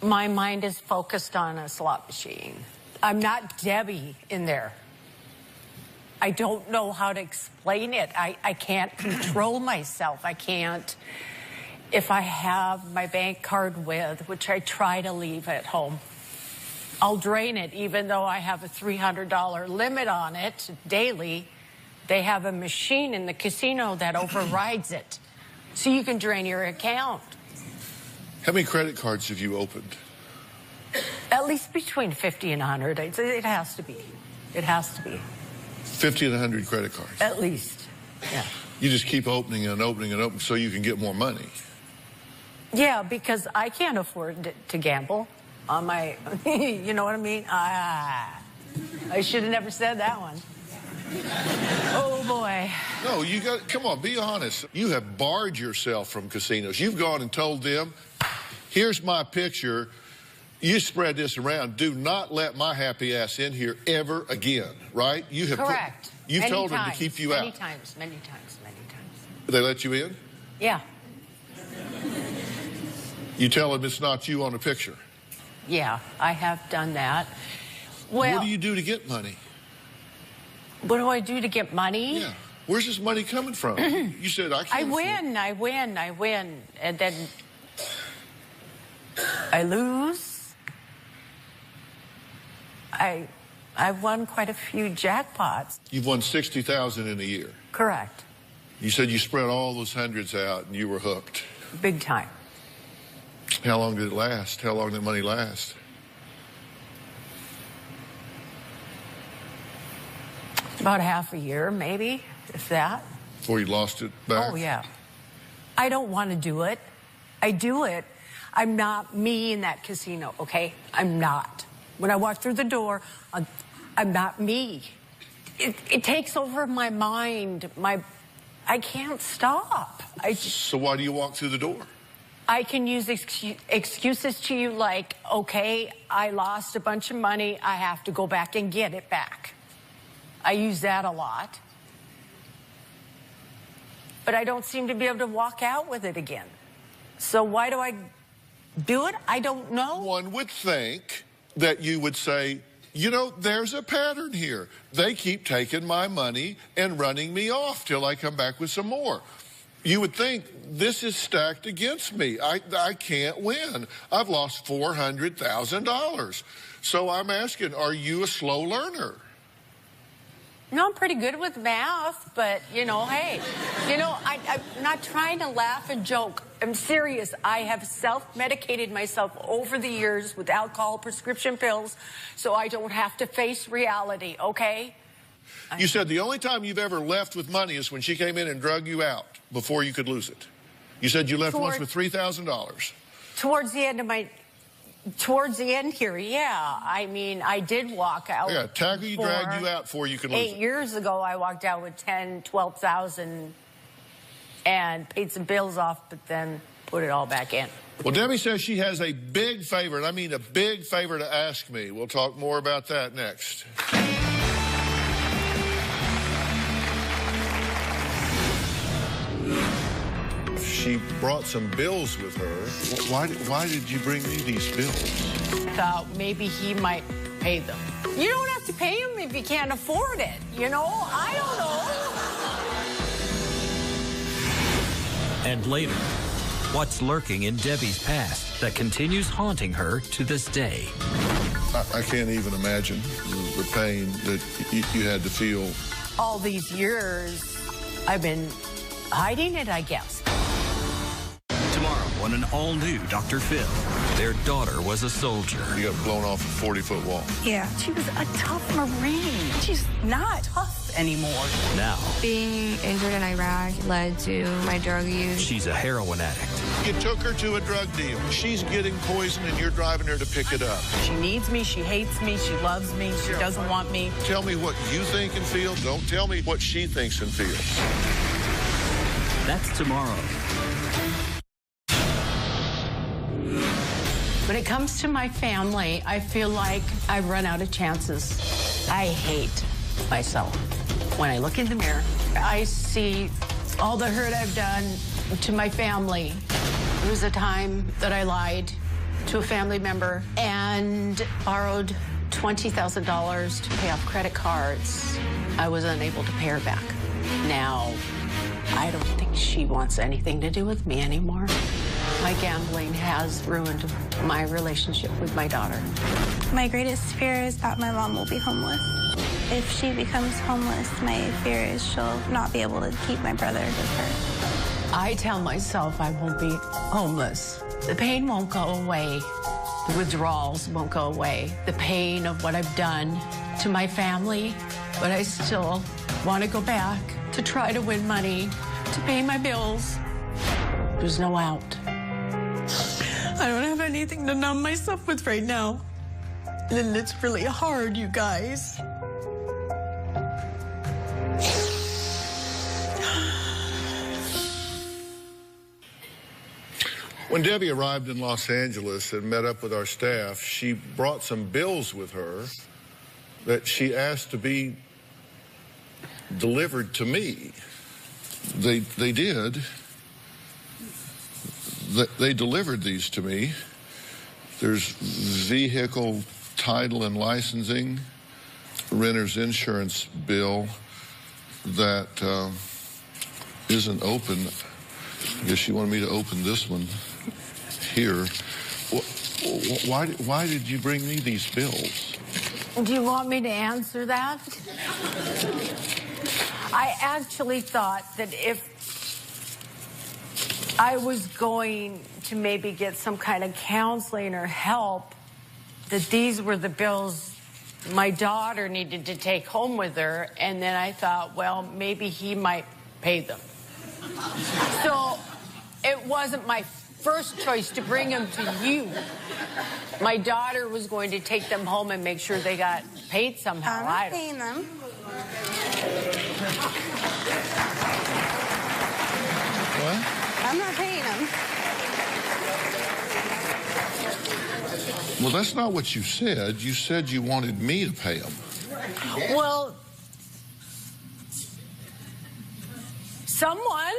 my mind is focused on a slot machine. I'm not Debbie in there. I don't know how to explain it. I can't control myself. I can't. If I have my bank card with, which I try to leave at home, I'll drain it, even though I have a $300 limit on it daily. They have a machine in the casino that overrides it. So you can drain your account. How many credit cards have you opened? At least between 50 and 100. It has to be. It has to be. 50 and 100 credit cards. At least, yeah. You just keep opening and opening and opening so you can get more money. Yeah, because I can't afford to gamble on my, you know what I mean? I should have never said that one. Oh, boy. No, you got, come on, be honest. You have barred yourself from casinos. You've gone and told them, here's my picture. You spread this around. Do not let my happy ass in here ever again, right? You have correct. You've many told times, them to keep you many out. Times, many times, many times. They let you in? Yeah. You tell them it's not you on the picture. Yeah, I have done that. Well, what do you do to get money? What do I do to get money? Yeah. Where's this money coming from? You said, I can't. I win. And then I lose. I've won quite a few jackpots. You've won $60,000 in a year. Correct. You said you spread all those hundreds out and you were hooked. Big time. How long did it last? How long did money last? About half a year, maybe, if that. Before you lost it back? Oh, yeah. I don't want to do it. I do it. I'm not me in that casino, okay? I'm not. When I walk through the door, I'm not me. It takes over my mind. I can't stop. So why do you walk through the door? I can use excuses to you like, okay, I lost a bunch of money. I have to go back and get it back. I use that a lot. But I don't seem to be able to walk out with it again. So why do I do it? I don't know. One would think that you would say, you know, there's a pattern here. They keep taking my money and running me off till I come back with some more. You would think this is stacked against me. I can't win. I've lost $400,000. So I'm asking, are you a slow learner? No, I'm pretty good with math, but, you know, hey, you know, I'm not trying to laugh and joke. I'm serious. I have self-medicated myself over the years with alcohol, prescription pills, so I don't have to face reality, okay? You said the only time you've ever left with money is when she came in and drug you out before you could lose it. You said you left once with $3,000. Towards the end here, yeah. I mean, I did walk out. Yeah, tackle you, dragged you out before you could lose it. 8 years ago, I walked out with $10,000, $12,000 and paid some bills off, but then put it all back in. Well, Debbie says she has a big favor, and I mean a big favor to ask me. We'll talk more about that next. She brought some bills with her. Why did you bring me these bills? Thought maybe he might pay them. You don't have to pay him if you can't afford it, you know? I don't know. And later, what's lurking in Debbie's past that continues haunting her to this day? I can't even imagine the pain that you had to feel. All these years, I've been hiding it, I guess. Tomorrow, on an all-new Dr. Phill. Their daughter was a soldier. You got blown off a 40-foot wall. Yeah, she was a tough Marine. She's not tough anymore. Now, being injured in Iraq led to my drug use. she's a heroin addict. You took her to a drug deal. She's getting poison and you're driving her to pick it up. She needs me, she hates me, she loves me, she doesn't want me. Tell me what you think and feel. Don't tell me what she thinks and feels. That's tomorrow. When it comes to my family, I feel like I've run out of chances. I hate myself. When I look in the mirror, I see all the hurt I've done to my family. There was a time that I lied to a family member and borrowed $20,000 to pay off credit cards. I was unable to pay her back. Now, I don't think she wants anything to do with me anymore. My gambling has ruined my relationship with my daughter. My greatest fear is that my mom will be homeless. If she becomes homeless, my fear is she'll not be able to keep my brother with her. I tell myself I won't be homeless. The pain won't go away. The withdrawals won't go away. The pain of what I've done to my family, but I still want to go back to try to win money to pay my bills. There's no out. I don't have anything to numb myself with right now. And it's really hard, you guys. When Debbie arrived in Los Angeles and met up with our staff, she brought some bills with her that she asked to be delivered to me. They did. They delivered these to me. There's vehicle title and licensing, renter's insurance bill that isn't open. I guess she wanted me to open this one here. Why did you bring me these bills? Do you want me to answer that? I actually thought that if I was going to maybe get some kind of counseling or help, that these were the bills my daughter needed to take home with her, and then I thought, well, maybe he might pay them. So it wasn't my first choice to bring them to you. My daughter was going to take them home and make sure they got paid somehow. I'm not paying them. What? I'm not paying them. Well, that's not what you said. You said you wanted me to pay them. Well, someone.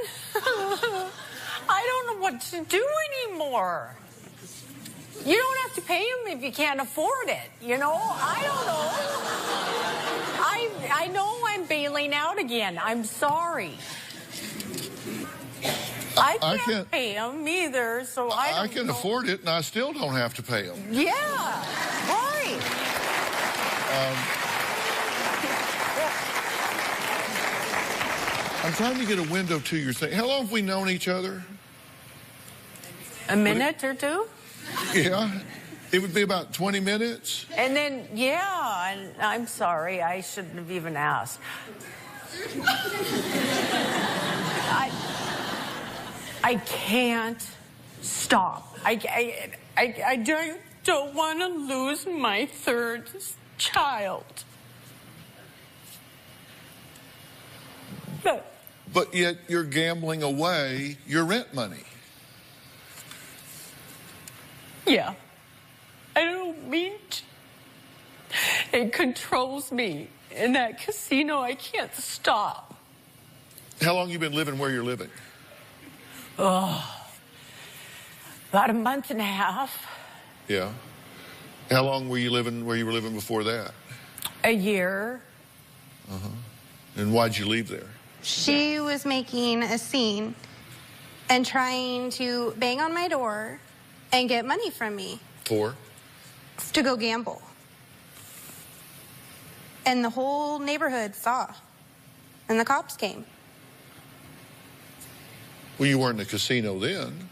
I don't know what to do anymore. You don't have to pay him if you can't afford it, you know? I don't know. I know I'm bailing out again. I'm sorry. I can't pay him either, so I don't I can know. afford it, and I still don't have to pay them. Yeah, right. I'm trying to get a window to your thing. How long have we known each other? A minute or two? Yeah. It would be about 20 minutes. And then, yeah, and I'm sorry, I shouldn't have even asked. I can't stop. I don't want to lose my third child. But yet you're gambling away your rent money. Yeah. I don't mean to. It controls me. In that casino, I can't stop. How long you been living where you're living? Oh, about a month and a half. Yeah. How long were you living where you were living before that? A year. Uh-huh. And why'd you leave there? She was making a scene and trying to bang on my door and get money from me For? to go gamble. And the whole neighborhood saw. And the cops came. Well, you weren't in a casino then.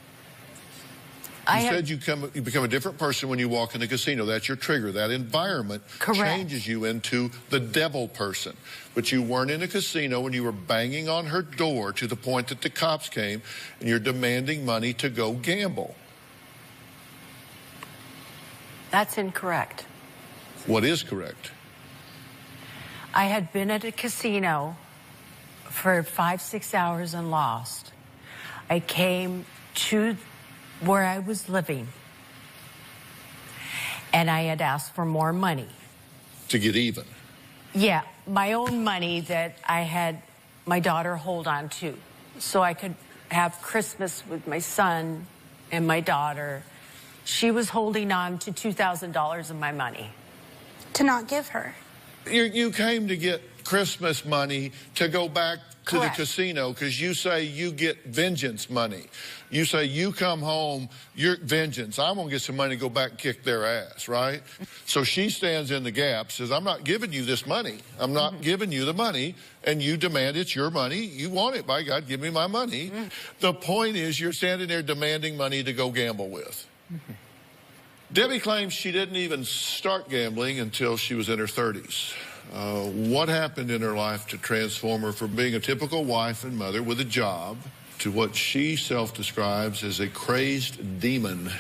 You said you become a different person when you walk in the casino. That's your trigger. That environment changes you into the devil person. But you weren't in a casino when you were banging on her door to the point that the cops came and you're demanding money to go gamble. That's incorrect. What is correct? I had been at a casino for 5-6 hours and lost. I came to where I was living, and I had asked for more money. To get even? Yeah, my own money that I had my daughter hold on to, so I could have Christmas with my son and my daughter. She was holding on to $2,000 of my money. To not give her. You came to get Christmas money to go back to Correct. the casino because you say you get vengeance money. You say you come home, you're vengeance. I'm going to get some money to go back and kick their ass, right? So she stands in the gap, says, I'm not giving you this money. I'm not giving you the money. And you demand it's your money. You want it, by God, give me my money. The point is you're standing there demanding money to go gamble with. Debbie claims she didn't even start gambling until she was in her 30s. What happened in her life to transform her from being a typical wife and mother with a job to what she self-describes as a crazed demon?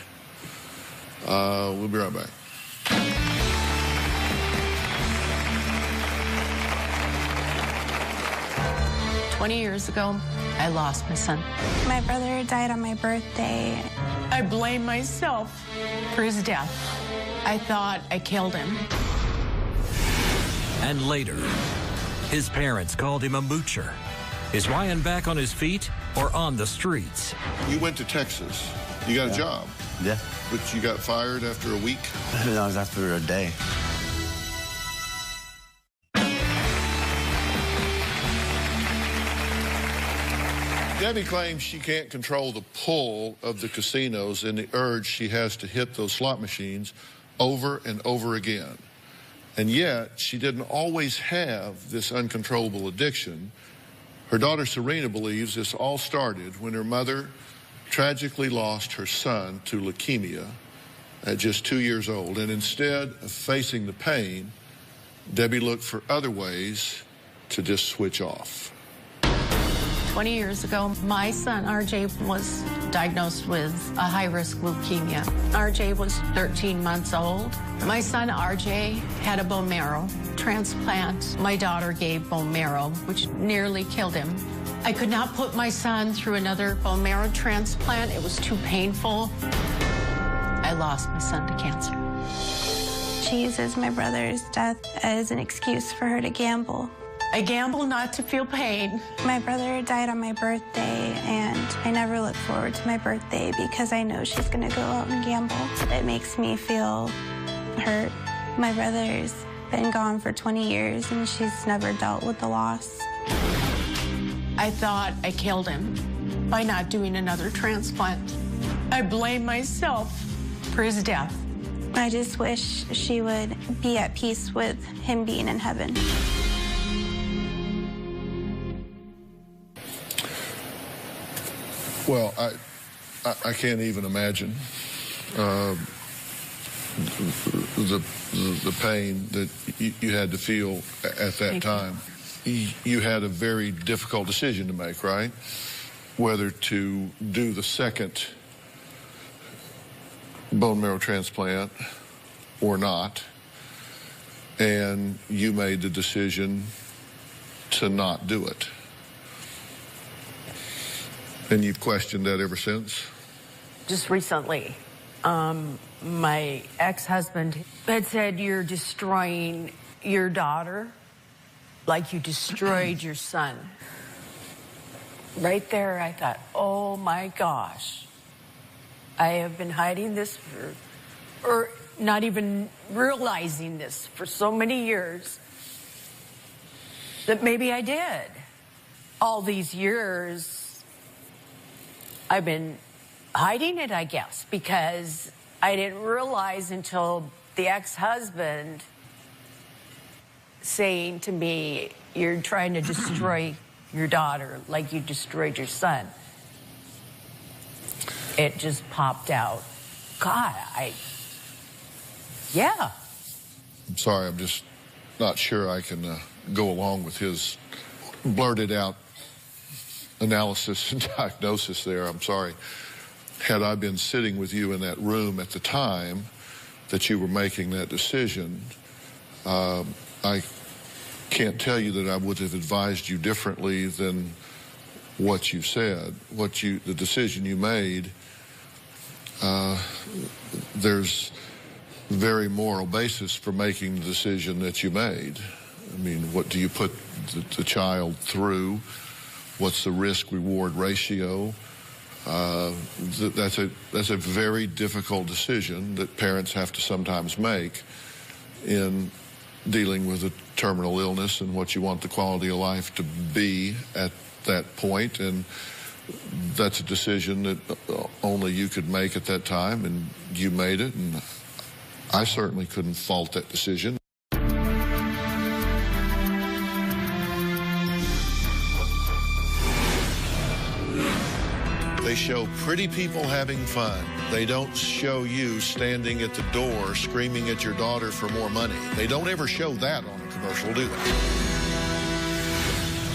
We'll be right back. "20 years ago, I lost my son. My brother died on my birthday. I blame myself for his death. I thought I killed him. And later, his parents called him a moocher. Is Ryan back on his feet or on the streets? You went to Texas. You got a job. Yeah. But you got fired after a week? No, it was after a day. Debbie claims she can't control the pull of the casinos and the urge she has to hit those slot machines over and over again. And yet, she didn't always have this uncontrollable addiction. Her daughter Serena believes this all started when her mother tragically lost her son to leukemia at just 2 years old. And instead of facing the pain, Debbie looked for other ways to just switch off. 20 years ago, my son, RJ, was diagnosed with a high-risk leukemia. RJ was 13 months old. My son, RJ, had a bone marrow transplant. My daughter gave bone marrow, which nearly killed him. I could not put my son through another bone marrow transplant. It was too painful. I lost my son to cancer. She uses my brother's death as an excuse for her to gamble. I gamble not to feel pain. My brother died on my birthday, and I never look forward to my birthday because I know she's gonna go out and gamble. It makes me feel hurt. My brother's been gone for 20 years, and she's never dealt with the loss. I thought I killed him by not doing another transplant. I blame myself for his death. I just wish she would be at peace with him being in heaven. Well, I can't even imagine the pain that you had to feel at that time. You had a very difficult decision to make, right? Whether to do the second bone marrow transplant or not. And you made the decision to not do it. And you've questioned that ever since? Just recently, my ex-husband had said, "You're destroying your daughter like you destroyed your son." Right there, I thought, oh my gosh, I have been hiding this or not even realizing this for so many years that maybe I did. All these years, I've been hiding it, I guess, because I didn't realize until the ex-husband saying to me, "You're trying to destroy your daughter like you destroyed your son." It just popped out. God, yeah. I'm sorry, I'm just not sure I can go along with his blurted out analysis and diagnosis there. I'm sorry. Had I been sitting with you in that room at the time that you were making that decision, I can't tell you that I would have advised you differently than what you said, the decision you made. There's very moral basis for making the decision that you made. I mean, what do you put the child through? What's the risk-reward ratio? That's a very difficult decision that parents have to sometimes make in dealing with a terminal illness and what you want the quality of life to be at that point. And that's a decision that only you could make at that time, and you made it, and I certainly couldn't fault that decision. They show pretty people having fun. They don't show you standing at the door screaming at your daughter for more money. They don't ever show that on a commercial, do they?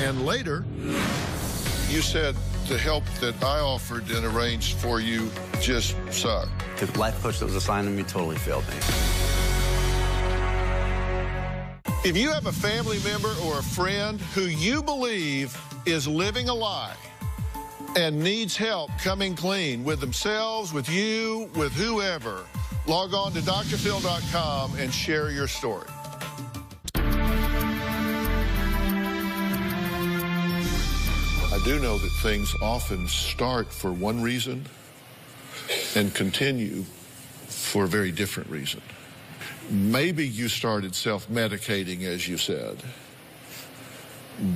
And later, you said the help that I offered and arranged for you just sucked. The life coach that was assigned to me totally failed me. If you have a family member or a friend who you believe is living a lie and needs help coming clean with themselves, with you, with whoever, log on to drphill.com and share your story. I do know that things often start for one reason and continue for a very different reason. Maybe you started self-medicating, as you said,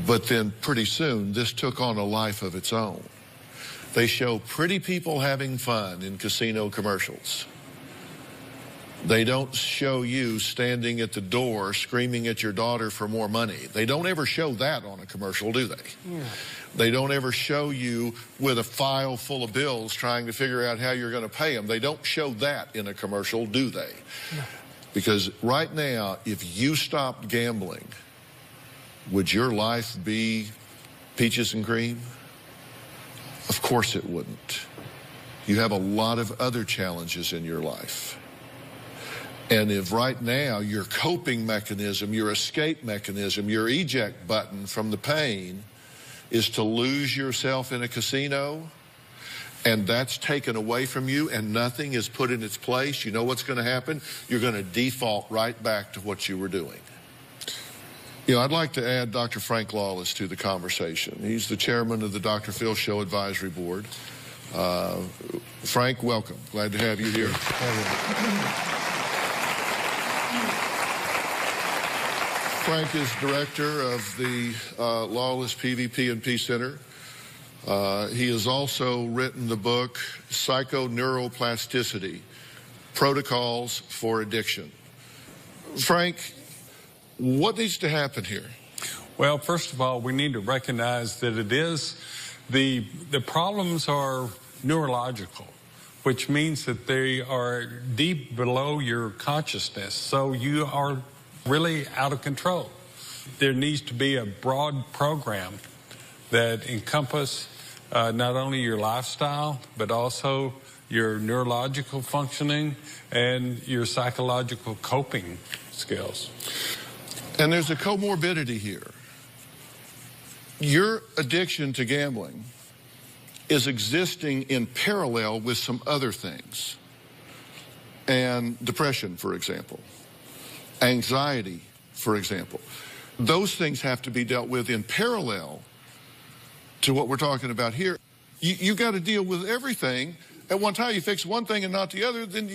but then pretty soon this took on a life of its own. They show pretty people having fun in casino commercials. They don't show you standing at the door screaming at your daughter for more money. They don't ever show that on a commercial, do they? Yeah. They don't ever show you with a file full of bills trying to figure out how you're going to pay them. They don't show that in a commercial, do they? No. Because right now, if you stopped gambling, would your life be peaches and cream? Of course it wouldn't. You have a lot of other challenges in your life. And if right now your coping mechanism, your escape mechanism, your eject button from the pain is to lose yourself in a casino, and that's taken away from you and nothing is put in its place, you know what's going to happen? You're going to default right back to what you were doing. You know, I'd like to add Dr. Frank Lawless to the conversation. He's the chairman of the Dr. Phill Show Advisory Board. Frank, welcome. Glad to have you here. Frank is director of the Lawless PvP&P Center. He has also written the book, Psychoneuroplasticity, Protocols for Addiction. Frank, what needs to happen here? Well, first of all, we need to recognize that it is, the problems are neurological, which means that they are deep below your consciousness. So you are really out of control. There needs to be a broad program that encompasses not only your lifestyle, but also your neurological functioning and your psychological coping skills. And there's a comorbidity here. Your addiction to gambling is existing in parallel with some other things. And depression, for example. Anxiety, for example. Those things have to be dealt with in parallel to what we're talking about here. You got to deal with everything. At one time, you fix one thing and not the other, then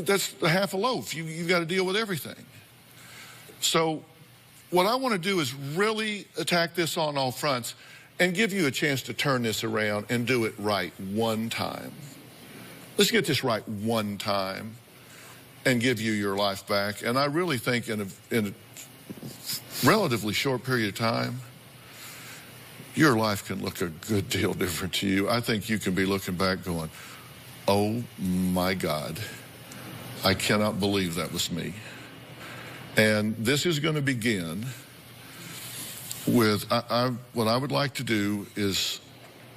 that's half a loaf. You've got to deal with everything. So what I want to do is really attack this on all fronts and give you a chance to turn this around and do it right one time. Let's get this right one time and give you your life back. And I really think in a relatively short period of time, your life can look a good deal different to you. I think you can be looking back going, oh my God, I cannot believe that was me. And this is going to begin with, what I would like to do is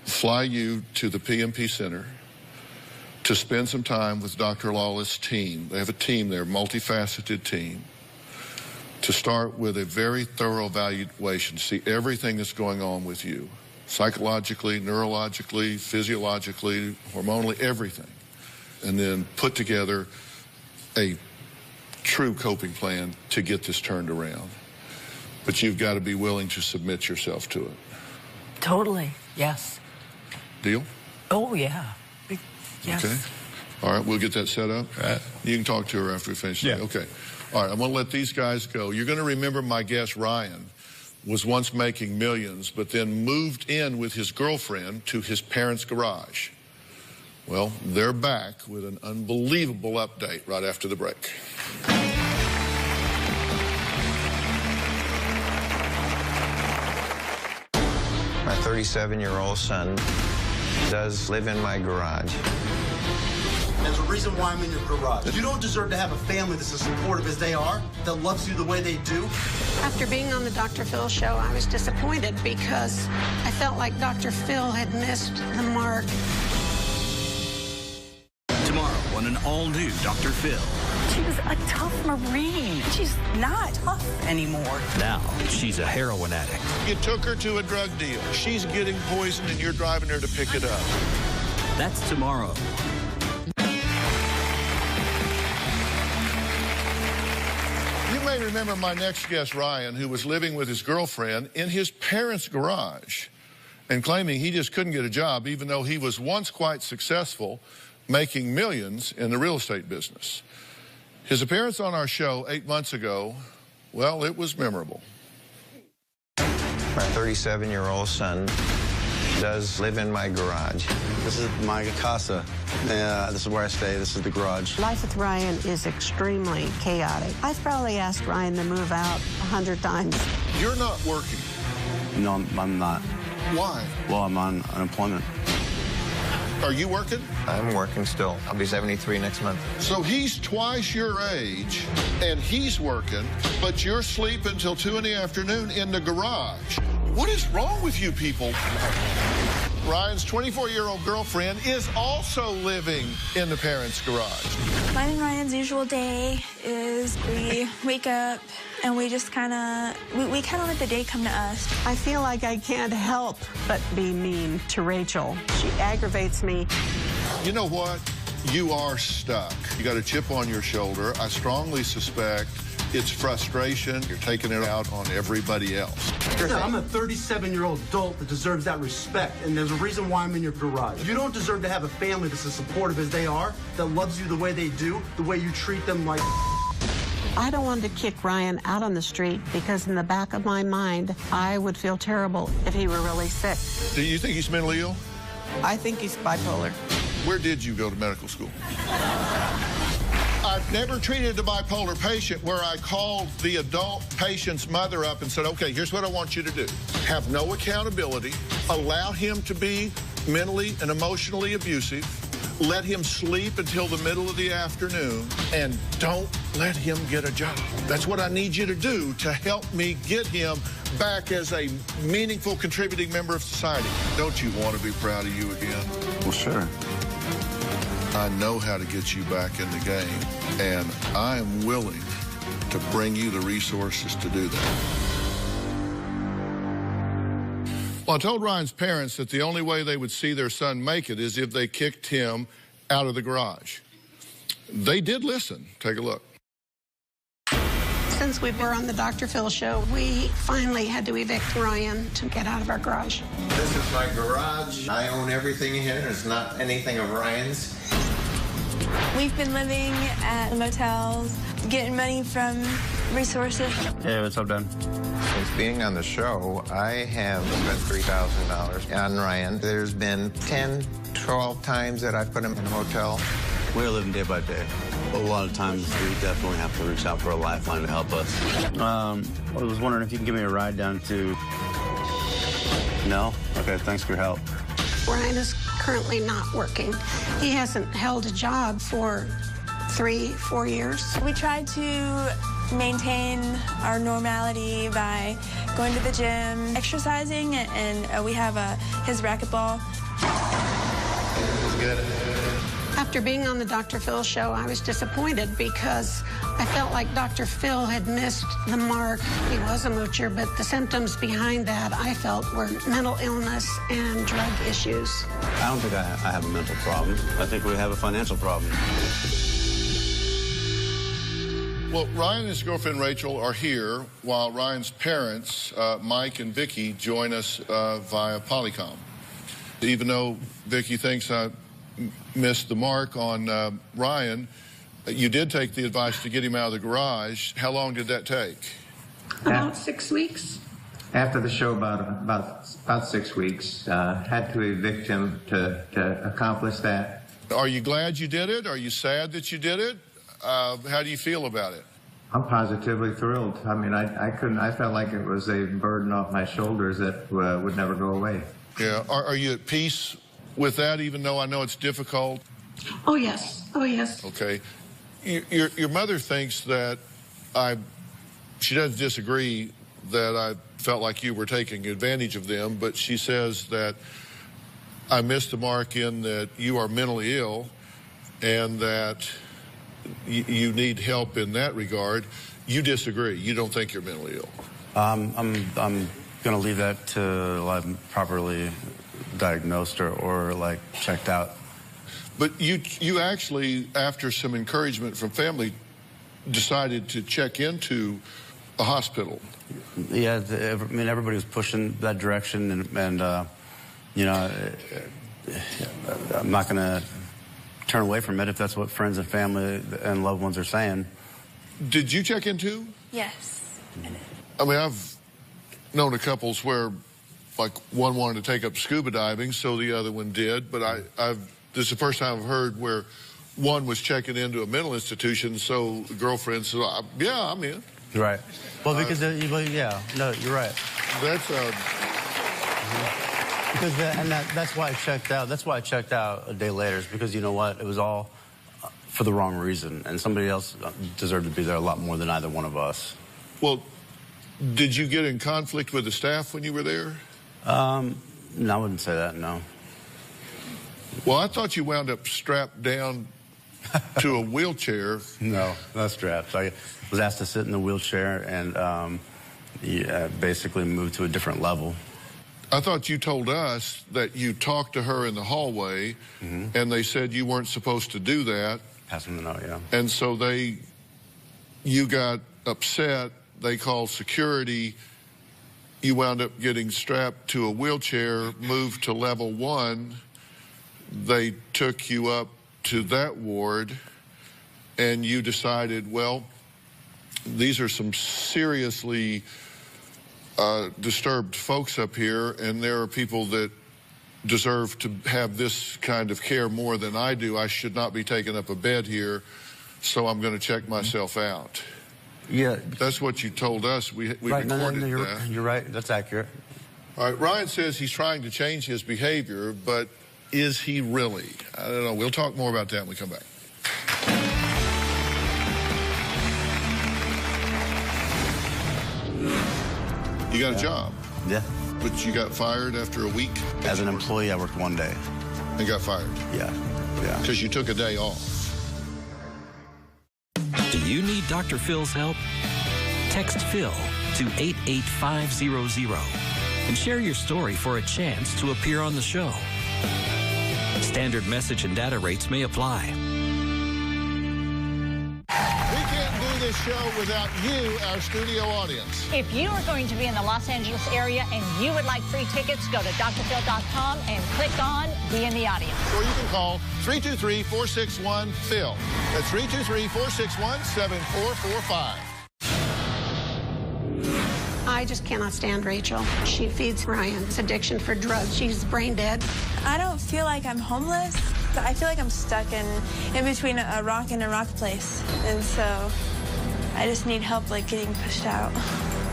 fly you to the PMP Center to spend some time with Dr. Lawless' team. They have a team there, multifaceted team, to start with a very thorough evaluation, see everything that's going on with you, psychologically, neurologically, physiologically, hormonally, everything, and then put together a true coping plan to get this turned around. But you've got to be willing to submit yourself to it. Totally, yes. Deal? Oh, yeah. Yes. Okay. All right, we'll get that set up. Right. You can talk to her after we finish. Yeah. Okay. All right, I'm going to let these guys go. You're going to remember my guest, Ryan, was once making millions, but then moved in with his girlfriend to his parents' garage. Well, they're back with an unbelievable update right after the break. My 37-year-old son does live in my garage. There's a reason why I'm in your garage. You don't deserve to have a family that's as supportive as they are, that loves you the way they do. After being on the Dr. Phil show, I was disappointed because I felt like Dr. Phil had missed the mark. Tomorrow on an all-new Dr. Phil. She was a tough Marine. She's not tough anymore. Now she's a heroin addict. You took her to a drug deal. She's getting poisoned and you're driving her to pick it up. That's tomorrow. You may remember my next guest, Ryan, who was living with his girlfriend in his parents' garage and claiming he just couldn't get a job, even though he was once quite successful, making millions in the real estate business. His appearance on our show 8 months ago, well, it was memorable. My 37-year-old son does live in my garage. This is my casa. This is where I stay. This is the garage. Life with Ryan is extremely chaotic. I've probably asked Ryan to move out 100 times. You're not working. No, I'm not. Why? Well, I'm on unemployment. Are you working? I'm working still. I'll be 73 next month. So he's twice your age, and he's working, but you're sleeping till 2 in the afternoon in the garage. What is wrong with you people? Ryan's 24-year-old girlfriend is also living in the parents' garage. Mine and Ryan's usual day is we wake up and we just kind of, we kind of let the day come to us. I feel like I can't help but be mean to Rachel. She aggravates me. You know what? You are stuck. You got a chip on your shoulder. I strongly suspect it's frustration. You're taking it out on everybody else. Yeah, I'm a 37-year-old adult that deserves that respect, and there's a reason why I'm in your garage. You don't deserve to have a family that's as supportive as they are, that loves you the way they do, the way you treat them like... I don't want to kick Ryan out on the street because in the back of my mind, I would feel terrible if he were really sick. Do you think he's mentally ill? I think he's bipolar. Where did you go to medical school? I've never treated a bipolar patient where I called the adult patient's mother up and said, okay, here's what I want you to do. Have no accountability, allow him to be mentally and emotionally abusive, let him sleep until the middle of the afternoon, and don't let him get a job. That's what I need you to do to help me get him back as a meaningful, contributing member of society. Don't you want to be proud of you again? Well, sure. I know how to get you back in the game, and I am willing to bring you the resources to do that. Well, I told Ryan's parents that the only way they would see their son make it is if they kicked him out of the garage. They did listen. Take a look. Since we were on the Dr. Phil show, we finally had to evict Ryan to get out of our garage. This is my garage. I own everything here. It's not anything of Ryan's. We've been living at motels, getting money from resources. Hey, what's up, Dan? Since being on the show, I have spent $3,000 on Ryan. There's been 10, 12 times that I've put him in a hotel. We're living day by day. A lot of times we definitely have to reach out for a lifeline to help us. I was wondering if you can give me a ride down to... No? Okay, thanks for your help. Ryan is currently not working. He hasn't held a job for 3-4 years. We try to maintain our normality by going to the gym, exercising, and we have his racquetball. Good. After being on the Dr. Phil show, I was disappointed because I felt like Dr. Phil had missed the mark. He was a moocher, but the symptoms behind that, I felt, were mental illness and drug issues. I don't think I have a mental problem. I think we have a financial problem. Well, Ryan and his girlfriend Rachel are here while Ryan's parents, Mike and Vicky, join us via Polycom. Even though Vicky thinks I missed the mark on Ryan, you did take the advice to get him out of the garage. How long did that take? About 6 weeks. After the show, about 6 weeks, had to evict him to accomplish that. Are you glad you did it? Are you sad that you did it? How do you feel about it? I'm positively thrilled. I mean, I felt like it was a burden off my shoulders that would never go away. Yeah. Are you at peace with that, even though I know it's difficult? Oh, yes. Oh, yes. Okay. Your mother thinks that she doesn't disagree that I felt like you were taking advantage of them, but she says that I missed the mark in that you are mentally ill and that you need help in that regard. You disagree. You don't think you're mentally ill. I'm going to leave that till I'm properly diagnosed or like checked out. But you actually, after some encouragement from family, decided to check into a hospital. Yeah, I mean, everybody was pushing that direction, and you know, I'm not going to turn away from it if that's what friends and family and loved ones are saying. Did you check into? Yes. I mean, I've known a couples where, like, one wanted to take up scuba diving, so the other one did. But this is the first time I've heard where one was checking into a mental institution, so the girlfriend said, "Yeah, I'm in." Right. Well, because yeah, no, you're right. That's because that's why I checked out. That's why I checked out a day later. Is because you know what? It was all for the wrong reason, and somebody else deserved to be there a lot more than either one of us. Well, did you get in conflict with the staff when you were there? No, I wouldn't say that. No. Well, I thought you wound up strapped down to a wheelchair. No, not strapped. I was asked to sit in the wheelchair and basically move to a different level. I thought you told us that you talked to her in the hallway, and they said you weren't supposed to do that. Pass them the note, yeah. And so you got upset. They called security. You wound up getting strapped to a wheelchair, moved to level 1. They took you up to that ward, and you decided, well, these are some seriously disturbed folks up here, and there are people that deserve to have this kind of care more than I do. I should not be taking up a bed here, so I'm going to check myself out. Yeah. That's what you told us. We right, recorded that. You're right. That's accurate. All right. Ryan says he's trying to change his behavior, but is he really? I don't know. We'll talk more about that when we come back. You got a job? Yeah. But you got fired after a week? As an employee, I worked one day. And got fired? Yeah. Yeah. Because you took a day off. Do you need Dr. Phil's help? Text Phill to 88500 and share your story for a chance to appear on the show. Standard message and data rates may apply. This show without you, our studio audience. If you are going to be in the Los Angeles area and you would like free tickets, go to drphil.com and click on Be in the Audience. Or you can call 323-461-PHIL. That's 323-461-7445. I just cannot stand Rachel. She feeds Ryan's addiction for drugs. She's brain dead. I don't feel like I'm homeless. I feel like I'm stuck in between a rock and a rock place. And so I just need help, like, getting pushed out.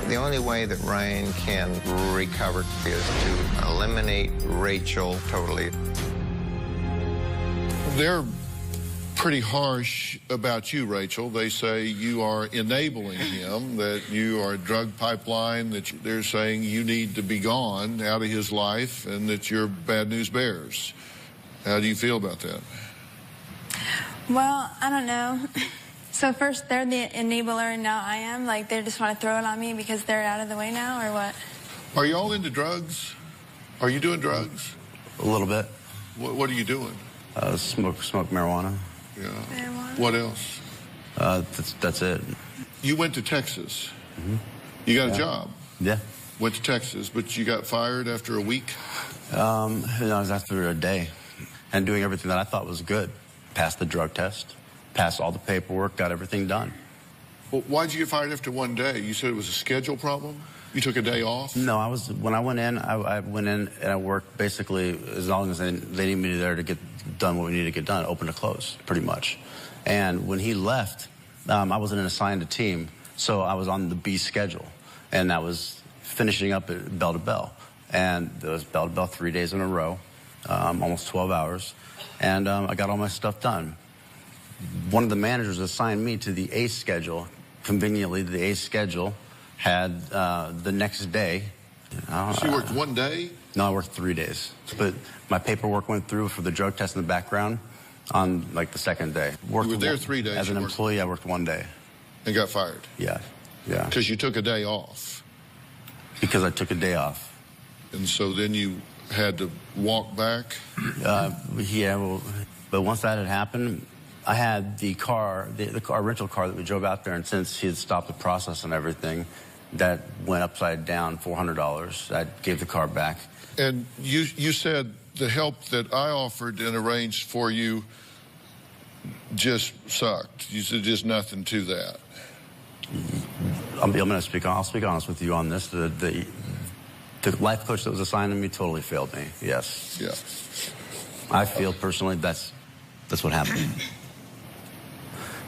The only way that Ryan can recover is to eliminate Rachel totally. They're pretty harsh about you, Rachel. They say you are enabling him, that you are a drug pipeline, that they're saying you need to be gone out of his life, and that you're bad news bears. How do you feel about that? Well, I don't know. So first they're the enabler and now I am? Like they just want to throw it on me because they're out of the way now or what? Are you all into drugs? Are you doing drugs? A little bit. What are you doing? Smoke marijuana. Yeah. Marijuana. What else? That's it. You went to Texas. Mm-hmm. You got a job. Yeah. Went to Texas, but you got fired after a week? No, it was after a day. And doing everything that I thought was good. Passed the drug test, passed all the paperwork, got everything done. Well, why'd you get fired after one day? You said it was a schedule problem? You took a day off? No, when I went in, I went in and I worked basically as long as they needed me there to get done what we needed to get done, open to close, pretty much. And when he left, I wasn't assigned a team, so I was on the B schedule. And I was finishing up at bell to bell. And there was bell to bell 3 days in a row, almost 12 hours. And I got all my stuff done. One of the managers assigned me to the A schedule. Conveniently, the A schedule had the next day. So you worked one day? No, I worked 3 days. But my paperwork went through for the drug test in the background on like the second day. You were there 3 days? As an employee, I worked 1 day. And got fired? Yeah, yeah. Because you took a day off? Because I took a day off. And so then you had to walk back? Yeah, well, but once that had happened, I had the car, the rental car that we drove out there, and since he had stopped the process and everything, that went upside down, $400. I gave the car back. And you said the help that I offered and arranged for you just sucked. You said just nothing to that. I'll speak honest with you on this. The life coach that was assigned to me totally failed me, yes. Yeah. I feel personally that's what happened.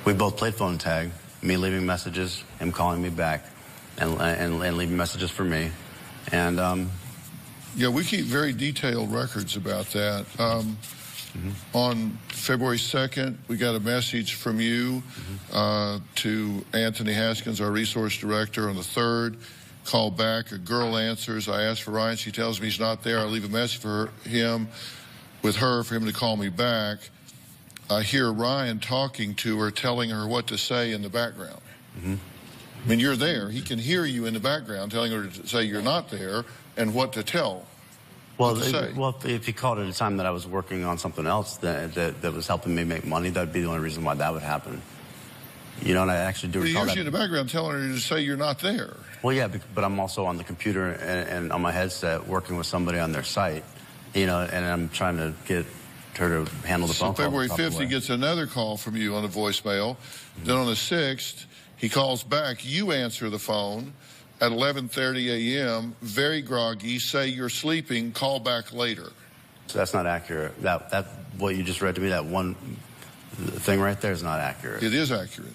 We both played phone tag, me leaving messages, him calling me back, and leaving messages for me. And yeah, we keep very detailed records about that. On February 2nd, we got a message from you to Anthony Haskins, our resource director. On the 3rd, call back, a girl answers. I ask for Ryan, she tells me he's not there. I leave a message for him, with her, for him to call me back. I hear Ryan talking to her, telling her what to say in the background. I mean, you're there. He can hear you in the background telling her to say you're not there and what to tell. Well, if he called at a time that I was working on something else that was helping me make money, that'd be the only reason why that would happen. You know, and I actually do recall that. He hears you in the background telling her to say you're not there. Well, yeah, but I'm also on the computer and on my headset working with somebody on their site, you know, and I'm trying to get her to handle the phone call. February 5th, he gets another call from you on the voicemail. Then on the 6th, he calls back. You answer the phone at 11:30 a.m., very groggy, say you're sleeping, call back later. So that's not accurate. That what you just read to me, that one thing right there is not accurate. It is accurate.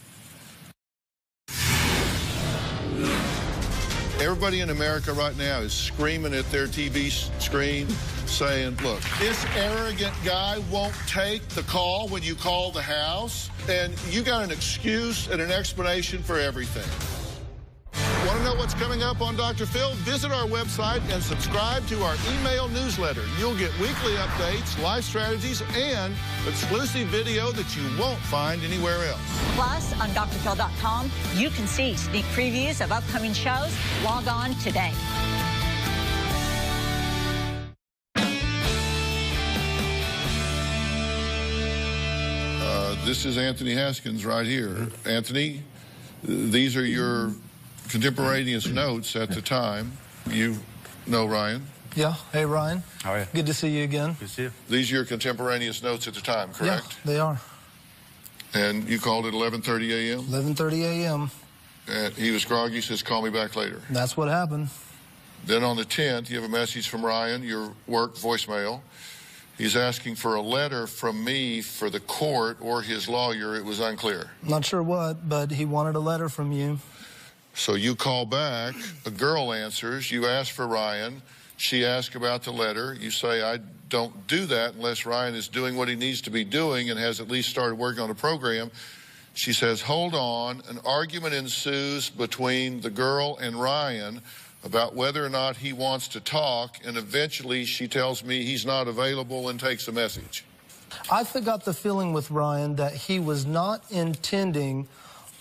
Everybody in America right now is screaming at their TV screen saying, look, this arrogant guy won't take the call when you call the house, and you got an excuse and an explanation for everything. Want to know what's coming up on Dr. Phil? Visit our website and subscribe to our email newsletter. You'll get weekly updates, life strategies, and exclusive video that you won't find anywhere else. Plus, on drphil.com, you can see sneak previews of upcoming shows. Log on today. This is Anthony Haskins right here. Anthony, these are your contemporaneous notes at the time. You know Ryan? Yeah. Hey, Ryan. How are you? Good to see you again. Good to see you. These are your contemporaneous notes at the time, correct? Yeah, they are. And you called at 11:30 a.m.? 11:30 a.m. And he was groggy, says, call me back later. That's what happened. Then on the 10th, you have a message from Ryan, your work voicemail. He's asking for a letter from me for the court or his lawyer. It was unclear. Not sure what, but he wanted a letter from you. So you call back, a girl answers, you ask for Ryan, she asks about the letter, you say, I don't do that unless Ryan is doing what he needs to be doing and has at least started working on a program. She says, hold on, an argument ensues between the girl and Ryan about whether or not he wants to talk, and eventually she tells me he's not available and takes a message. I got the feeling with Ryan that he was not intending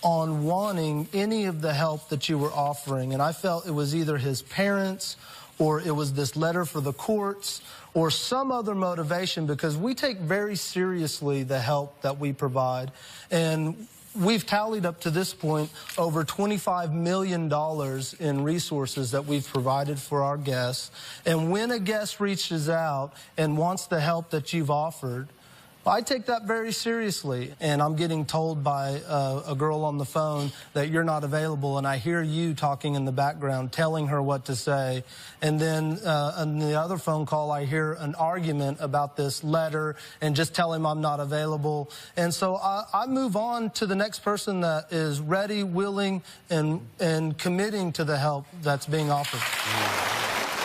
on wanting any of the help that you were offering, and I felt it was either his parents or it was this letter for the courts or some other motivation, because we take very seriously the help that we provide, and we've tallied up to this point over $25 million in resources that we've provided for our guests. And when a guest reaches out and wants the help that you've offered, I take that very seriously. And I'm getting told by a girl on the phone that you're not available, and I hear you talking in the background, telling her what to say. And then on the other phone call, I hear an argument about this letter and just tell him I'm not available. And so I move on to the next person that is ready, willing, and committing to the help that's being offered.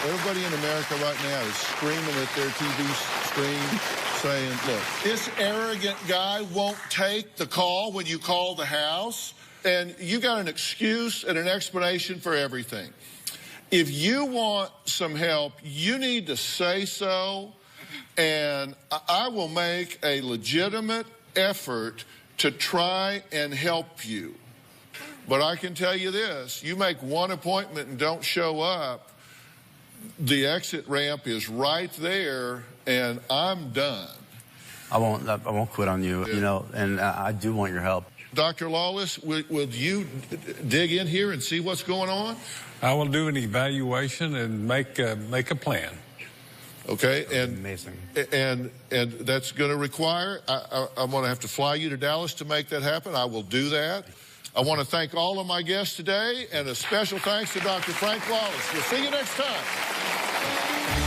Everybody in America right now is screaming at their TV screen, saying, look, this arrogant guy won't take the call when you call the house, and you got an excuse and an explanation for everything. If you want some help, you need to say so, and I will make a legitimate effort to try and help you. But I can tell you this, you make one appointment and don't show up, the exit ramp is right there, and I'm done. I won't quit on you, you know, and I do want your help. Dr. Lawless, will you dig in here and see what's going on? I will do an evaluation and make a plan. Okay, and amazing. And that's going to require, I'm going to have to fly you to Dallas to make that happen. I will do that. I want to thank all of my guests today, and a special thanks to Dr. Frank Lawless. We'll see you next time.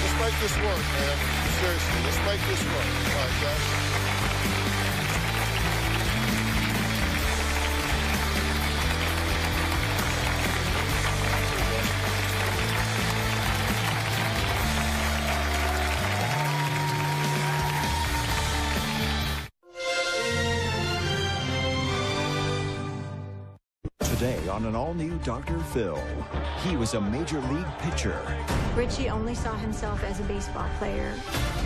Let's make this work, man. Seriously, let's make this work. All right, guys. Today on an all-new Dr. Phill, he was a major league pitcher. Richie only saw himself as a baseball player.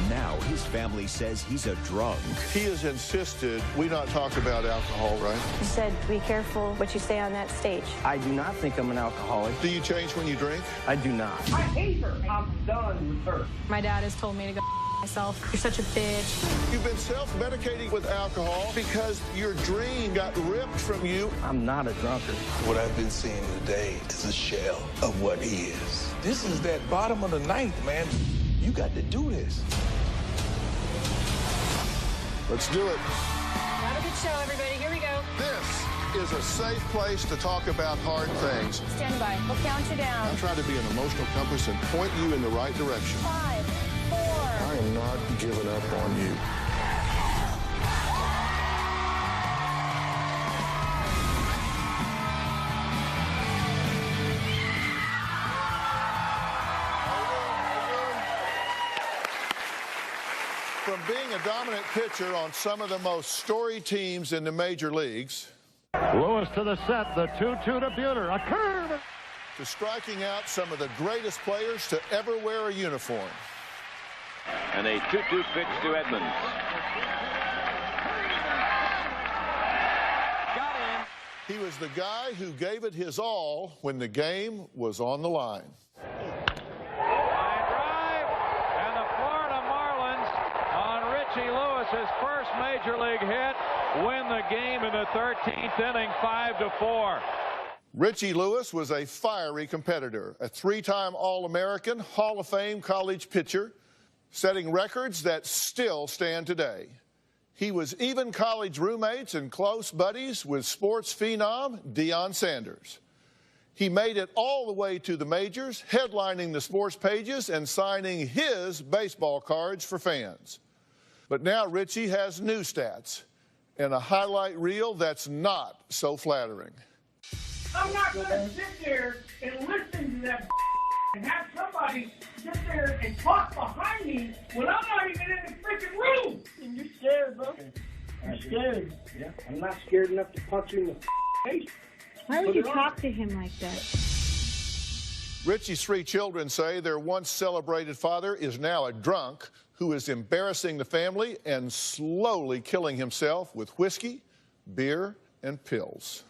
Now his family says he's a drunk. He has insisted we not talk about alcohol, right? He said, be careful what you say on that stage. I do not think I'm an alcoholic. Do you change when you drink? I do not. I hate her. I'm done with her. My dad has told me to go myself. You're such a bitch. You've been self-medicating with alcohol because your dream got ripped from you. I'm not a drunkard. What I've been seeing today is a shell of what he is. This is that bottom of the ninth, man. You got to do this. Let's do it. Have a good show, everybody. Here we go. This is a safe place to talk about hard things. Stand by. We'll count you down. I'm trying to be an emotional compass and point you in the right direction. 5, 4. I am not giving up on you. From being a dominant pitcher on some of the most storied teams in the major leagues. Lewis to the set, the 2-2 to Buhner, a curve. To striking out some of the greatest players to ever wear a uniform. And a 2-2 pitch to Edmonds. Got him. He was the guy who gave it his all when the game was on the line. Lewis's first major league hit, win the game in the 13th inning, 5-4. Richie Lewis was a fiery competitor, a three-time All-American, Hall of Fame college pitcher, setting records that still stand today. He was even college roommates and close buddies with sports phenom Deion Sanders. He made it all the way to the majors, headlining the sports pages and signing his baseball cards for fans. But now Richie has new stats and a highlight reel that's not so flattering. I'm not going to sit there and listen to that and have somebody sit there and talk behind me when I'm not even in the freaking room. And you're scared, bro. I'm scared. Yeah. I'm not scared enough to punch you in the face. Why would you talk to him like that? Richie's 3 children say their once celebrated father is now a drunk who is embarrassing the family and slowly killing himself with whiskey, beer, and pills.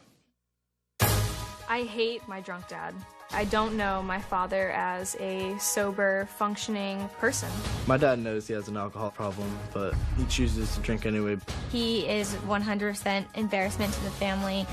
I hate my drunk dad. I don't know my father as a sober, functioning person. My dad knows he has an alcohol problem, but he chooses to drink anyway. He is 100% embarrassment to the family.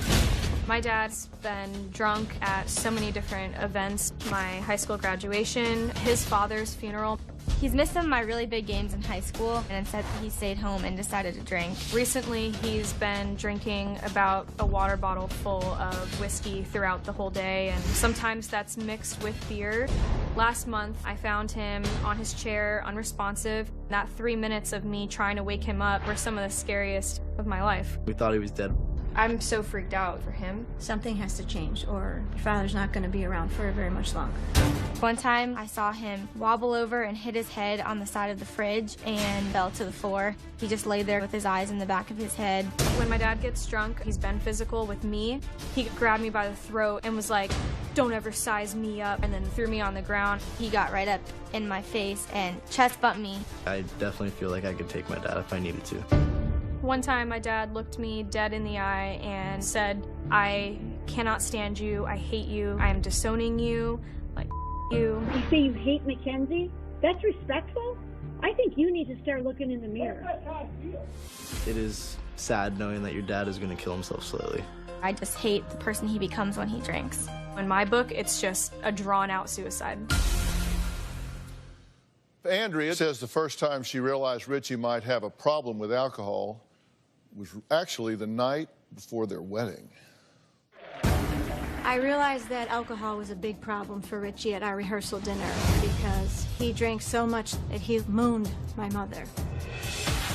My dad's been drunk at so many different events. My high school graduation, his father's funeral. He's missed some of my really big games in high school, and instead he stayed home and decided to drink. Recently, he's been drinking about a water bottle full of whiskey throughout the whole day, and sometimes that's mixed with beer. Last month, I found him on his chair, unresponsive. That 3 minutes of me trying to wake him up were some of the scariest of my life. We thought he was dead. I'm so freaked out for him. Something has to change, or your father's not going to be around for very much longer. One time, I saw him wobble over and hit his head on the side of the fridge and fell to the floor. He just lay there with his eyes in the back of his head. When my dad gets drunk, he's been physical with me. He grabbed me by the throat and was like, "Don't ever size me up," and then threw me on the ground. He got right up in my face and chest bumped me. I definitely feel like I could take my dad if I needed to. One time, my dad looked me dead in the eye and said, "I cannot stand you. I hate you. I am disowning you. Like, you." You say you hate Mackenzie? That's respectful? I think you need to start looking in the mirror. It is sad knowing that your dad is going to kill himself slowly. I just hate the person he becomes when he drinks. In my book, it's just a drawn-out suicide. Andrea says the first time she realized Richie might have a problem with alcohol was actually the night before their wedding. I realized that alcohol was a big problem for Richie at our rehearsal dinner because he drank so much that he mooned my mother.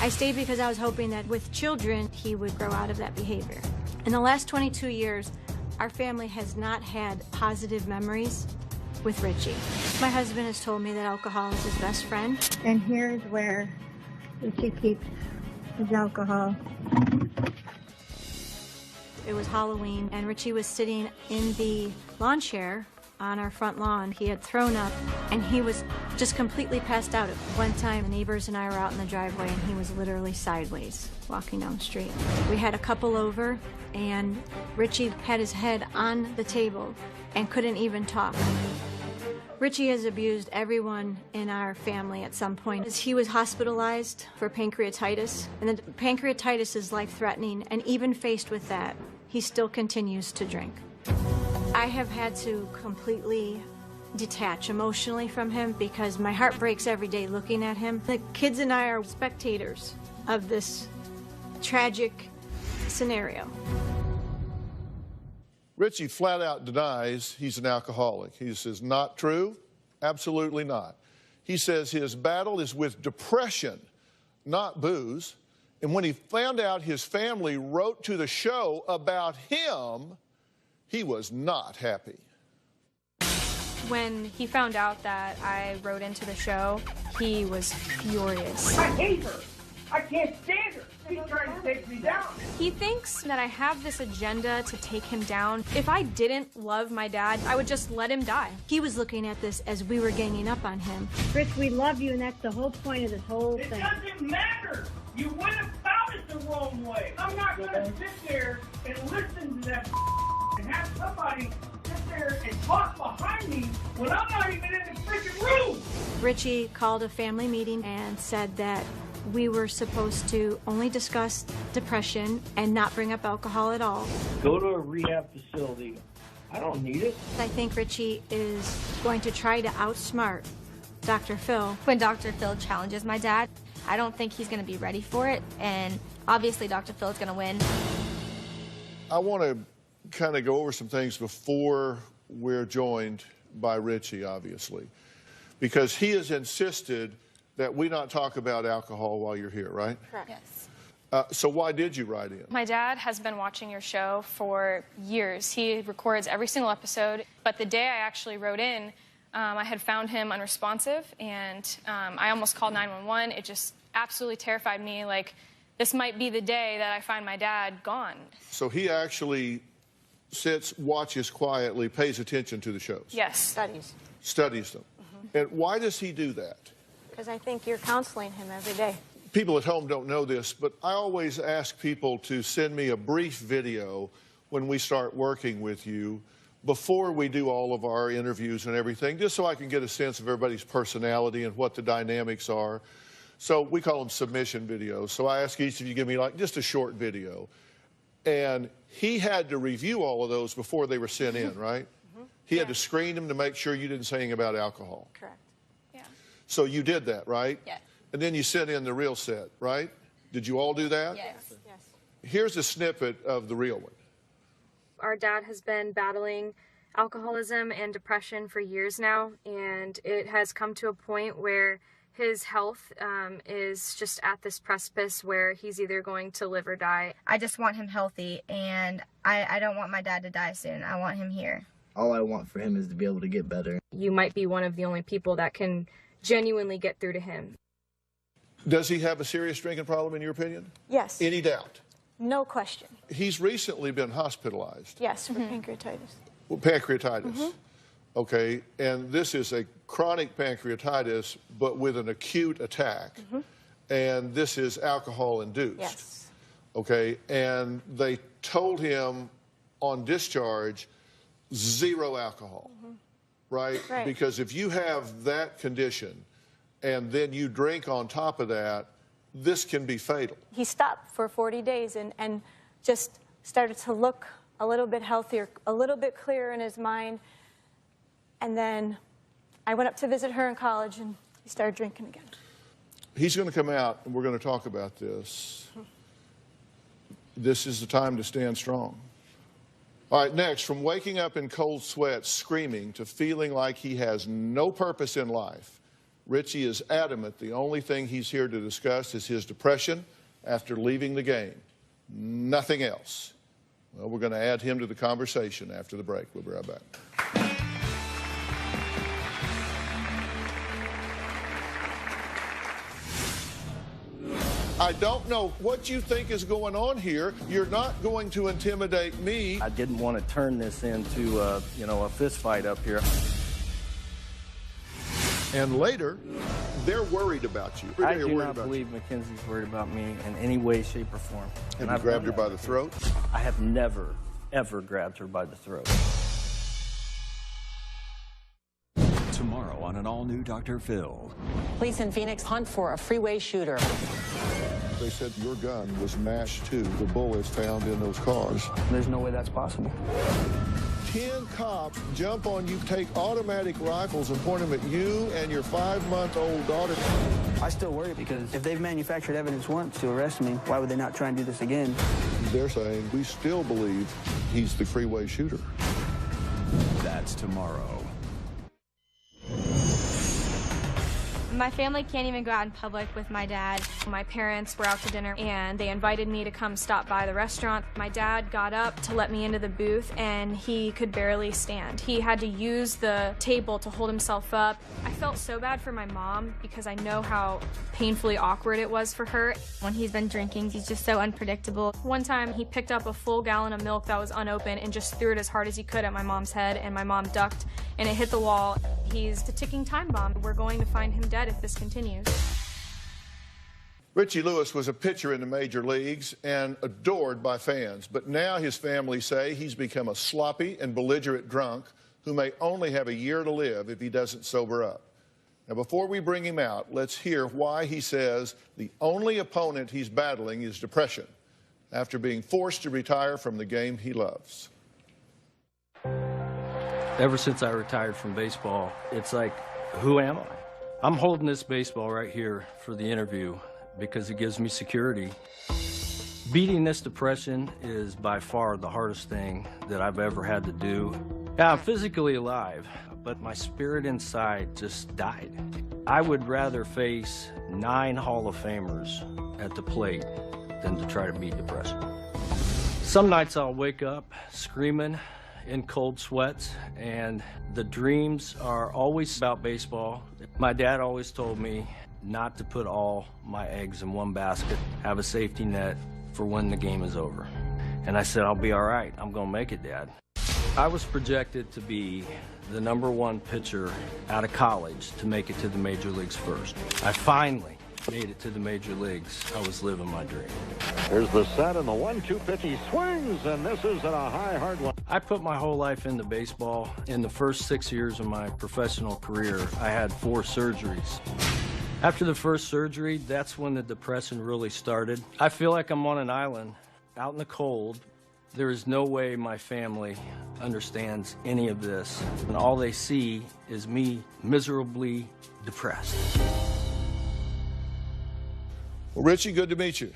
I stayed because I was hoping that with children, he would grow out of that behavior. In the last 22 years, our family has not had positive memories with Richie. My husband has told me that alcohol is his best friend. And here's where Richie keeps his alcohol. It was Halloween, and Richie was sitting in the lawn chair on our front lawn. He had thrown up, and he was just completely passed out. One time, the neighbors and I were out in the driveway, and he was literally sideways walking down the street. We had a couple over, and Richie had his head on the table and couldn't even talk. Richie has abused everyone in our family at some point. He was hospitalized for pancreatitis, and the pancreatitis is life-threatening, and even faced with that, he still continues to drink. I have had to completely detach emotionally from him because my heart breaks every day looking at him. The kids and I are spectators of this tragic scenario. Richie flat out denies he's an alcoholic. He says, not true, absolutely not. He says his battle is with depression, not booze. And when he found out his family wrote to the show about him, he was not happy. When he found out that I wrote into the show, he was furious. I hate her. I can't stand her. She's trying to take me down. He thinks that I have this agenda to take him down. If I didn't love my dad, I would just let him die. He was looking at this as we were ganging up on him. Rich, we love you, and that's the whole point of this whole thing. It doesn't matter. You went about it the wrong way. I'm not going to sit there and listen to that and have somebody sit there and talk behind me when I'm not even in the freaking room. Richie called a family meeting and said that we were supposed to only discuss depression and not bring up alcohol at all. Go to a rehab facility. I don't need it. I think Richie is going to try to outsmart Dr. Phill. When Dr. Phill challenges my dad, I don't think he's going to be ready for it, and obviously Dr. Phill is going to win. I want to kind of go over some things before we're joined by Richie, obviously, because he has insisted that we not talk about alcohol while you're here, right? Correct. Yes. So why did you write in? My dad has been watching your show for years. He records every single episode. But the day I actually wrote in, I had found him unresponsive, and I almost called 911. It just absolutely terrified me. Like, this might be the day that I find my dad gone. So he actually sits, watches quietly, pays attention to the shows? Yes. Studies them. And why does he do that? Because I think you're counseling him every day. People at home don't know this, but I always ask people to send me a brief video when we start working with you before we do all of our interviews and everything, just so I can get a sense of everybody's personality and what the dynamics are. So we call them submission videos. So I ask each of you to give me like just a short video. And he had to review all of those before they were sent in, right? He had to screen them to make sure you didn't say anything about alcohol. Correct. Yeah. So you did that, right? Yes. And then you sent in the real set, right? Did you all do that? Yes. Here's a snippet of the real one. Our dad has been battling alcoholism and depression for years now, and it has come to a point where his health is just at this precipice where he's either going to live or die. I just want him healthy, and I don't want my dad to die soon. I want him here. All I want for him is to be able to get better. You might be one of the only people that can genuinely get through to him. Does he have a serious drinking problem, in your opinion? Yes. Any doubt? No question. He's recently been hospitalized. Yes, for pancreatitis. Well, pancreatitis. Okay, and this is a chronic pancreatitis, but with an acute attack. And this is alcohol-induced. Yes. Okay, and they told him on discharge, 0 alcohol, right? Because if you have that condition and then you drink on top of that, this can be fatal. He stopped for 40 days and just started to look a little bit healthier, a little bit clearer in his mind. And then I went up to visit her in college, and he started drinking again. He's going to come out, and we're going to talk about this. This is the time to stand strong. All right, next, from waking up in cold sweats, screaming, to feeling like he has no purpose in life, Richie is adamant the only thing he's here to discuss is his depression after leaving the game. Nothing else. Well, we're going to add him to the conversation after the break. We'll be right back. I don't know what you think is going on here. You're not going to intimidate me. I didn't want to turn this into a fist fight up here. And later, they're worried about you. I do not believe Mackenzie's worried about me in any way, shape, or form. Have you grabbed her by the throat? I have never, ever grabbed her by the throat. Tomorrow on an all-new Dr. Phil. Police in Phoenix hunt for a freeway shooter. They said your gun was matched to the bullets found in those cars. There's no way that's possible. 10 cops jump on you, take automatic rifles and point them at you and your 5-month-old daughter. I still worry because if they've manufactured evidence once to arrest me, why would they not try and do this again? They're saying we still believe he's the freeway shooter. That's tomorrow. My family can't even go out in public with my dad. My parents were out to dinner, and they invited me to come stop by the restaurant. My dad got up to let me into the booth, and he could barely stand. He had to use the table to hold himself up. I felt so bad for my mom because I know how painfully awkward it was for her. When he's been drinking, he's just so unpredictable. One time, he picked up a full gallon of milk that was unopened and just threw it as hard as he could at my mom's head, and my mom ducked, and it hit the wall. He's a ticking time bomb. We're going to find him dead if this continues. Richie Lewis was a pitcher in the major leagues and adored by fans, but now his family say he's become a sloppy and belligerent drunk who may only have a year to live if he doesn't sober up. Now, before we bring him out, let's hear why he says the only opponent he's battling is depression after being forced to retire from the game he loves. Ever since I retired from baseball, it's like, who am I? I'm holding this baseball right here for the interview because it gives me security. Beating this depression is by far the hardest thing that I've ever had to do. Yeah, I'm physically alive, but my spirit inside just died. I would rather face 9 Hall of Famers at the plate than to try to beat depression. Some nights I'll wake up screaming in cold sweats, and the dreams are always about baseball. My dad always told me not to put all my eggs in one basket, have a safety net for when the game is over. And I said, I'll be all right. I'm going to make it, Dad. I was projected to be the #1 pitcher out of college to make it to the major leagues first. I finally made it to the major leagues. I was living my dream. Here's the set and the 1-2 pitch. He swings, and this is at a high, hard one. I put my whole life into baseball. In the first 6 years of my professional career, I had 4 surgeries. After the first surgery, that's when the depression really started. I feel like I'm on an island, out in the cold. There is no way my family understands any of this, and all they see is me miserably depressed. Well, Richie, good to meet you.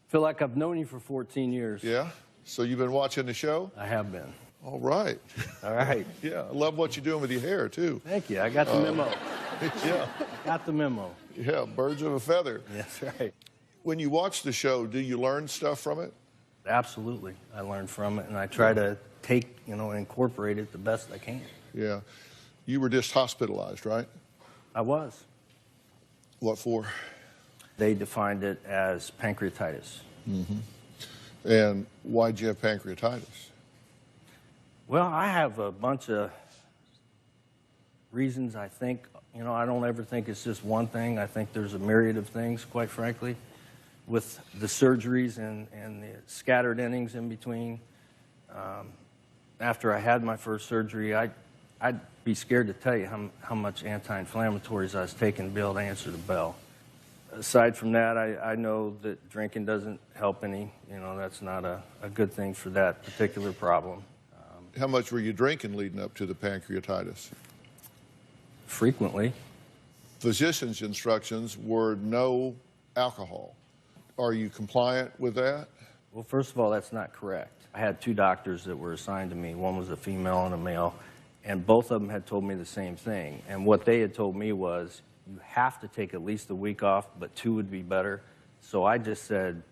Feel like I've known you for 14 years. Yeah? So you've been watching the show? I have been. All right. All right. Yeah, I love what you're doing with your hair, too. Thank you. I got the memo. Yeah. Got the memo. Yeah, birds of a feather. That's right. When you watch the show, do you learn stuff from it? Absolutely. I learn from it, and I try to take, and incorporate it the best I can. Yeah. You were just hospitalized, right? I was. What for? They defined it as pancreatitis. Mm-hmm. And why'd you have pancreatitis? Well, I have a bunch of reasons. I think, I don't ever think it's just one thing. I think there's a myriad of things, quite frankly, with the surgeries and the scattered innings in between. After I had my first surgery, I'd be scared to tell you how much anti-inflammatories I was taking to be able to answer the bell. Aside from that, I know that drinking doesn't help any. That's not a good thing for that particular problem. How much were you drinking leading up to the pancreatitis? Frequently. Physician's instructions were no alcohol. Are you compliant with that? Well, first of all, that's not correct. I had 2 doctors that were assigned to me. One was a female and a male, and both of them had told me the same thing. And what they had told me was, you have to take at least a week off, but 2 would be better. So I just said,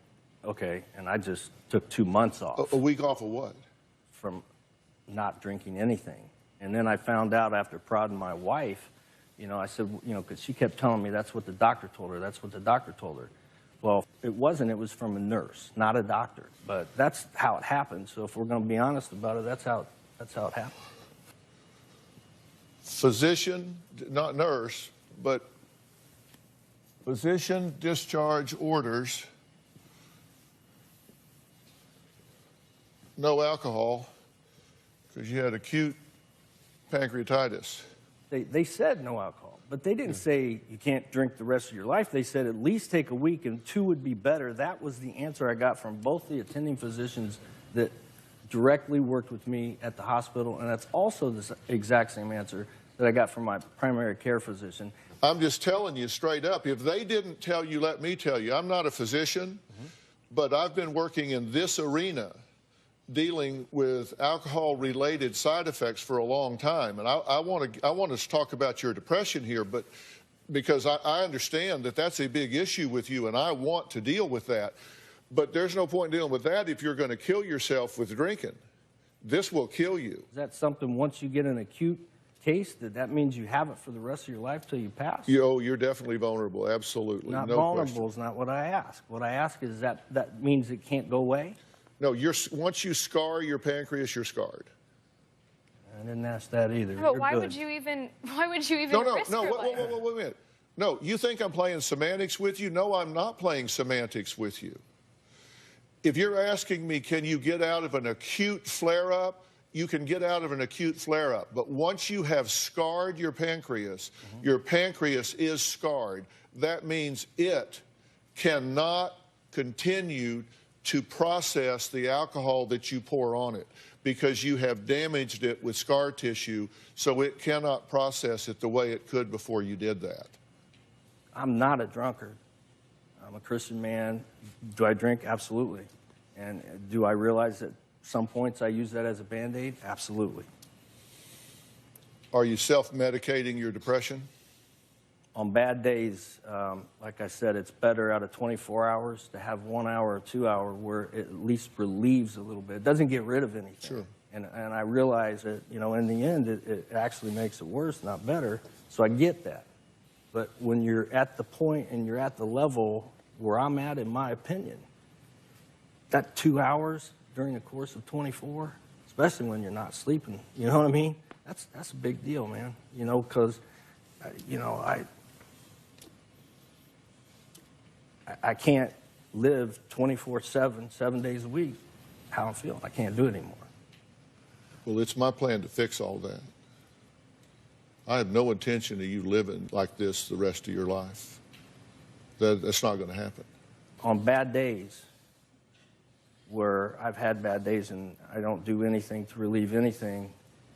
okay, and I just took 2 months off. A week off of what? From not drinking anything. And then I found out after prodding my wife, I said, because she kept telling me that's what the doctor told her, that's what the doctor told her. Well, it wasn't. It was from a nurse, not a doctor. But that's how it happened. So if we're going to be honest about it, that's how it happened. Physician, not nurse, but physician discharge orders, no alcohol, because you had acute pancreatitis. They said no alcohol, but they didn't say you can't drink the rest of your life. They said at least take a week and 2 would be better. That was the answer I got from both the attending physicians that directly worked with me at the hospital, and that's also the exact same answer that I got from my primary care physician. I'm just telling you straight up, if they didn't tell you, let me tell you. I'm not a physician, but I've been working in this arena dealing with alcohol-related side effects for a long time. And I want to talk about your depression here, but because I understand that that's a big issue with you, and I want to deal with that. But there's no point in dealing with that if you're going to kill yourself with drinking. This will kill you. Is that something, once you get an acute case, that means you have it for the rest of your life till you pass? You're definitely vulnerable, absolutely. Not no vulnerable question. is not what I ask. What I ask is that means it can't go away? No, once you scar your pancreas, you're scarred. I didn't ask that either. But why would you even risk your life? Wait a minute. No, you think I'm playing semantics with you? No, I'm not playing semantics with you. If you're asking me, can you get out of an acute flare-up? You can get out of an acute flare-up. But once you have scarred your pancreas is scarred. That means it cannot continue to process the alcohol that you pour on it because you have damaged it with scar tissue, so it cannot process it the way it could before you did that. I'm not a drunkard. I'm a Christian man. Do I drink? Absolutely. And do I realize that some points I use that as a Band-Aid? Absolutely. Are you self-medicating your depression? On bad days, like I said, it's better out of 24 hours to have 1 hour or 2 hour where it at least relieves a little bit. It doesn't get rid of anything. Sure. And I realize that, you know, in the end, it actually makes it worse, not better. So I get that. But when you're at the point and you're at the level where I'm at, in my opinion, that 2 hours during the course of 24, especially when you're not sleeping, you know what I mean? That's a big deal, man. You know, because, you know, I can't live 24/7, 7 days a week, how I'm feeling. I can't do it anymore. Well, it's my plan to fix all that. I have no intention of you living like this the rest of your life. That's not going to happen. On bad days, where I've had bad days and I don't do anything to relieve anything,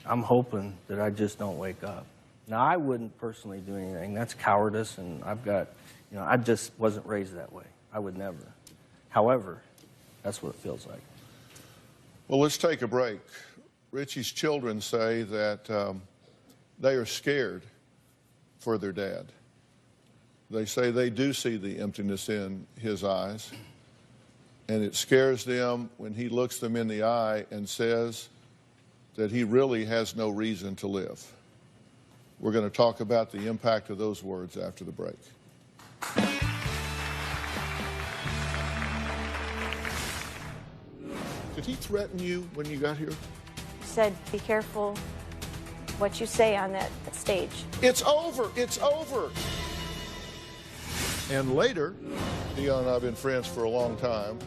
I'm hoping that I just don't wake up. Now, I wouldn't personally do anything. That's cowardice, and I've got, you know, I just wasn't raised that way. I would never. However, that's what it feels like. Well, let's take a break. Richie's children say that they are scared for their dad. They say they do see the emptiness in his eyes, and it scares them when he looks them in the eye and says that he really has no reason to live. We're going to talk about the impact of those words after the break. Did he threaten you when you got here? He said, be careful what you say on that stage. It's over. It's over. And later, Dion and I have been friends for a long time.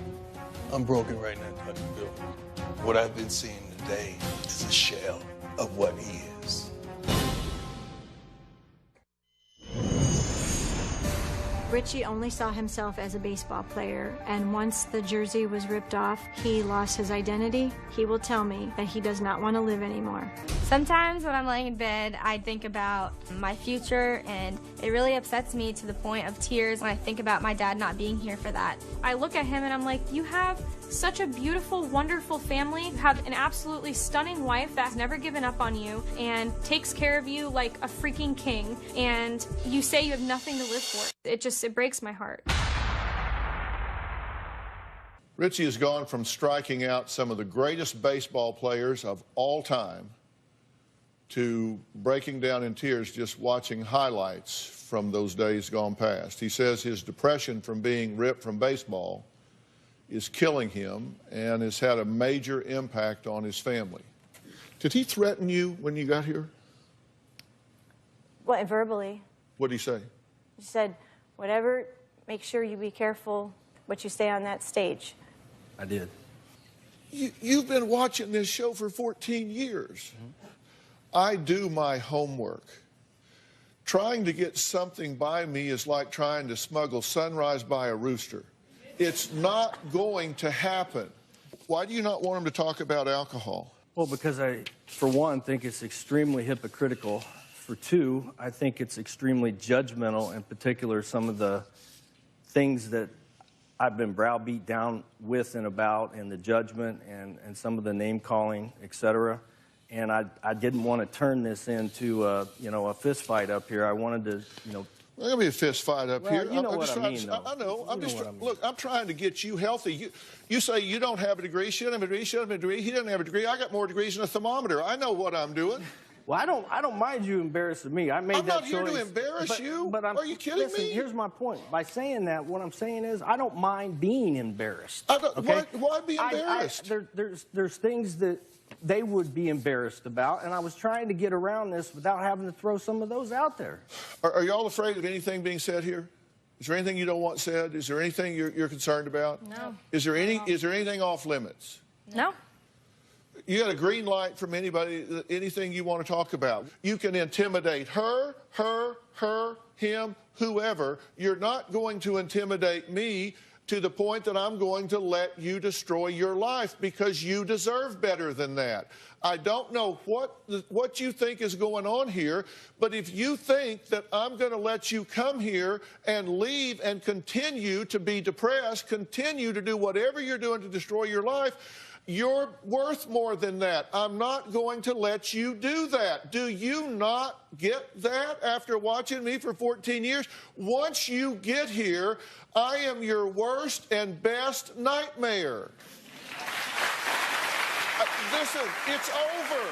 I'm broken right now, Dr. Phill. What I've been seeing today is a shell of what he is. Richie only saw himself as a baseball player, and once the jersey was ripped off, he lost his identity. He will tell me that he does not want to live anymore. Sometimes when I'm laying in bed, I think about my future, and it really upsets me to the point of tears when I think about my dad not being here for that. I look at him and I'm like, you have such a beautiful, wonderful family. You have an absolutely stunning wife that's never given up on you and takes care of you like a freaking king. And you say you have nothing to live for. It breaks my heart. Richie has gone from striking out some of the greatest baseball players of all time to breaking down in tears just watching highlights from those days gone past. He says his depression from being ripped from baseball is killing him and has had a major impact on his family. Did he threaten you when you got here? What, verbally? What did he say? He said, whatever, make sure you be careful what you say on that stage. I did. You've been watching this show for 14 years. I do my homework. Trying to get something by me is like trying to smuggle sunrise by a rooster. It's not going to happen. Why do you not want him to talk about alcohol? Well, because I, for one, think it's extremely hypocritical. For two, I think it's extremely judgmental, in particular some of the things that I've been browbeat down with and about, and the judgment and some of the name-calling, et cetera. And I didn't want to turn this into a fist fight up here. I wanted to, There's going to be a fist fight up here. You know what I mean, though. I know. Look, I'm trying to get you healthy. You say you don't have a degree. She doesn't have a degree. She doesn't have a degree. He doesn't have a degree. I got more degrees than a thermometer. I know what I'm doing. Well, I don't mind you embarrassing me. I made that choice. I'm not here to embarrass you. But are you kidding me? Here's my point. By saying that, what I'm saying is I don't mind being embarrassed. Okay? Why be embarrassed? There's things that they would be embarrassed about, and I was trying to get around this without having to throw some of those out there. Are y'all afraid of anything being said here? Is there anything you don't want said? Is there anything you're concerned about? No. Is there anything off limits? No. You got a green light from anybody, anything you want to talk about. You can intimidate her, him, whoever. You're not going to intimidate me to the point that I'm going to let you destroy your life, because you deserve better than that. I don't know what you think is going on here, but if you think that I'm going to let you come here and leave and continue to be depressed, continue to do whatever you're doing to destroy your life, You're worth more than that. I'm not going to let you do that. Do you not get that after watching me for 14 years? Once you get here, I am your worst and best nightmare. Listen, it's over.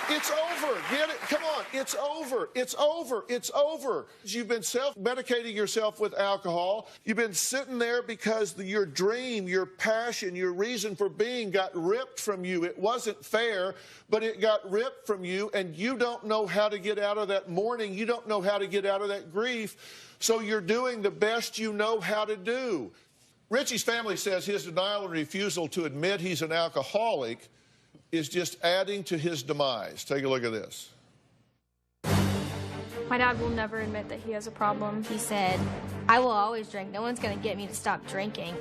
It's over. Get it? Come on. It's over. It's over. It's over. You've been self-medicating yourself with alcohol. You've been sitting there because your dream, your passion, your reason for being got ripped from you. It wasn't fair, but it got ripped from you, and you don't know how to get out of that mourning. You don't know how to get out of that grief, so you're doing the best you know how to do. Richie's family says his denial and refusal to admit he's an alcoholic is just adding to his demise. Take a look at this. My dad will never admit that he has a problem. He said, I will always drink. No one's going to get me to stop drinking.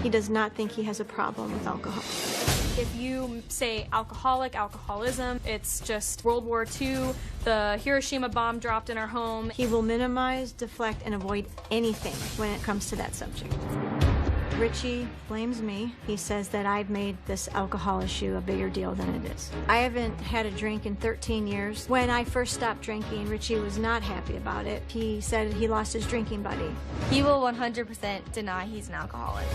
He does not think he has a problem with alcohol. If you say alcoholic, alcoholism, it's just World War II, the Hiroshima bomb dropped in our home. He will minimize, deflect, and avoid anything when it comes to that subject. Richie blames me. He says that I've made this alcohol issue a bigger deal than it is. I haven't had a drink in 13 years. When I first stopped drinking, Richie was not happy about it. He said he lost his drinking buddy. He will 100% deny he's an alcoholic.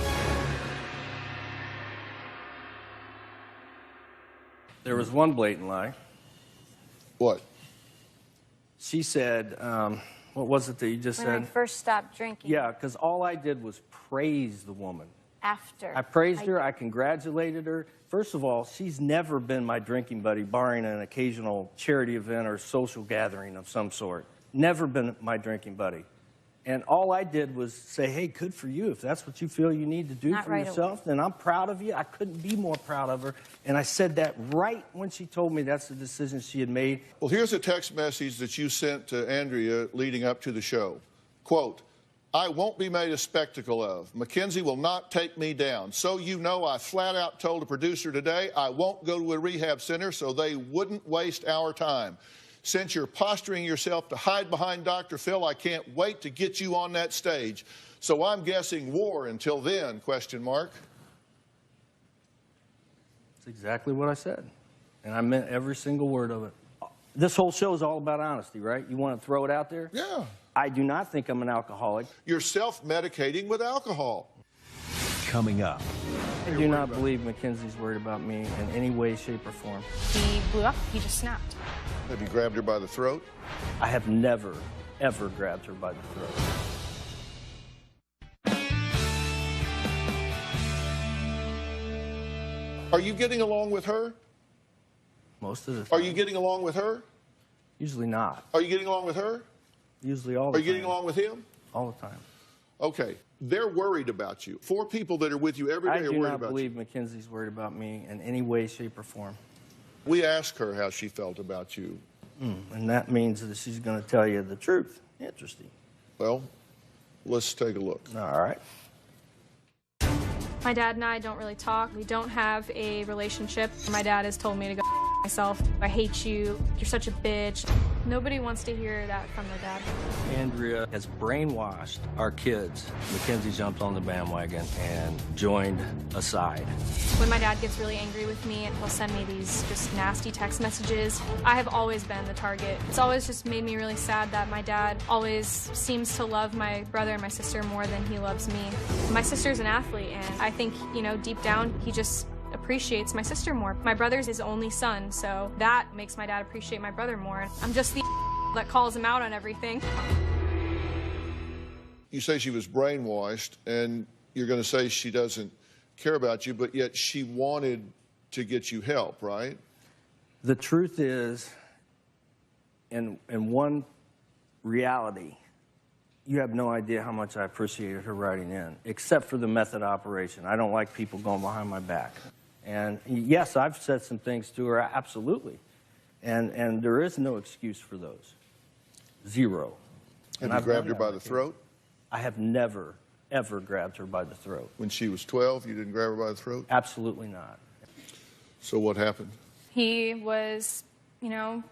There was one blatant lie. What? She said, what was it that you just When said? I first stopped drinking. Yeah, because all I did was praise the woman. After. I praised her, I congratulated her. First of all, she's never been my drinking buddy, barring an occasional charity event or social gathering of some sort. Never been my drinking buddy. And all I did was say, hey, good for you. If that's what you feel you need to do Not for right yourself, then I'm proud of you. I couldn't be more proud of her. And I said that right when she told me that's the decision she had made. Well, here's a text message that you sent to Andrea leading up to the show. Quote, I won't be made a spectacle of. Mackenzie will not take me down. So you know, I flat out told a producer today I won't go to a rehab center so they wouldn't waste our time. Since you're posturing yourself to hide behind Dr. Phill, I can't wait to get you on that stage. So I'm guessing war until then, question mark. That's exactly what I said. And I meant every single word of it. This whole show is all about honesty, right? You want to throw it out there? Yeah. I do not think I'm an alcoholic. You're self-medicating with alcohol. Coming up. I do not believe Mackenzie's worried about me in any way, shape, or form. He blew up, he just snapped. Have you grabbed her by the throat? I have never, ever grabbed her by the throat. Are you getting along with her? Most of the time. Are you getting along with her? Usually not. Are you getting along with her? Usually all the time. time. Are you getting along with him? All the time. Okay. They're worried about you. 4 people that are with you every day are worried about you. I do not believe Mackenzie's worried about me in any way, shape, or form. We asked her how she felt about you. And that means that she's going to tell you the truth. Interesting. Well, let's take a look. All right. My dad and I don't really talk. We don't have a relationship. My dad has told me to go myself. I hate you. You're such a bitch. Nobody wants to hear that from their dad. Andrea has brainwashed our kids. Mackenzie jumped on the bandwagon and joined a side. When my dad gets really angry with me, he'll send me these just nasty text messages. I have always been the target. It's always just made me really sad that my dad always seems to love my brother and my sister more than he loves me. My sister's an athlete, and I think, you know, deep down, he just appreciates my sister more. My brother's his only son, so that makes my dad appreciate my brother more. I'm just the that calls him out on everything. You say she was brainwashed, and you're going to say she doesn't care about you, but yet she wanted to get you help, right? The truth is, in one reality, you have no idea how much I appreciated her writing in, except for the method operation. I don't like people going behind my back. And yes, I've said some things to her, absolutely. And there is no excuse for those. Zero. Have you grabbed her by the throat? I have never, ever grabbed her by the throat. When she was 12, you didn't grab her by the throat? Absolutely not. So what happened? He was, you know,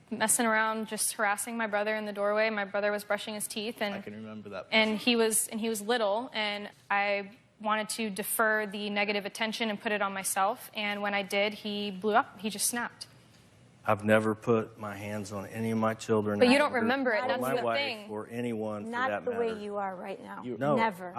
messing around, just harassing my brother in the doorway. My brother was brushing his teeth, and I can remember that. And he was little, and I wanted to defer the negative attention and put it on myself. And when I did, he blew up. He just snapped. I've never put my hands on any of my children. But you don't remember it. Or That's my the wife thing. or anyone for Not that the matter. way you are right now. No, Never.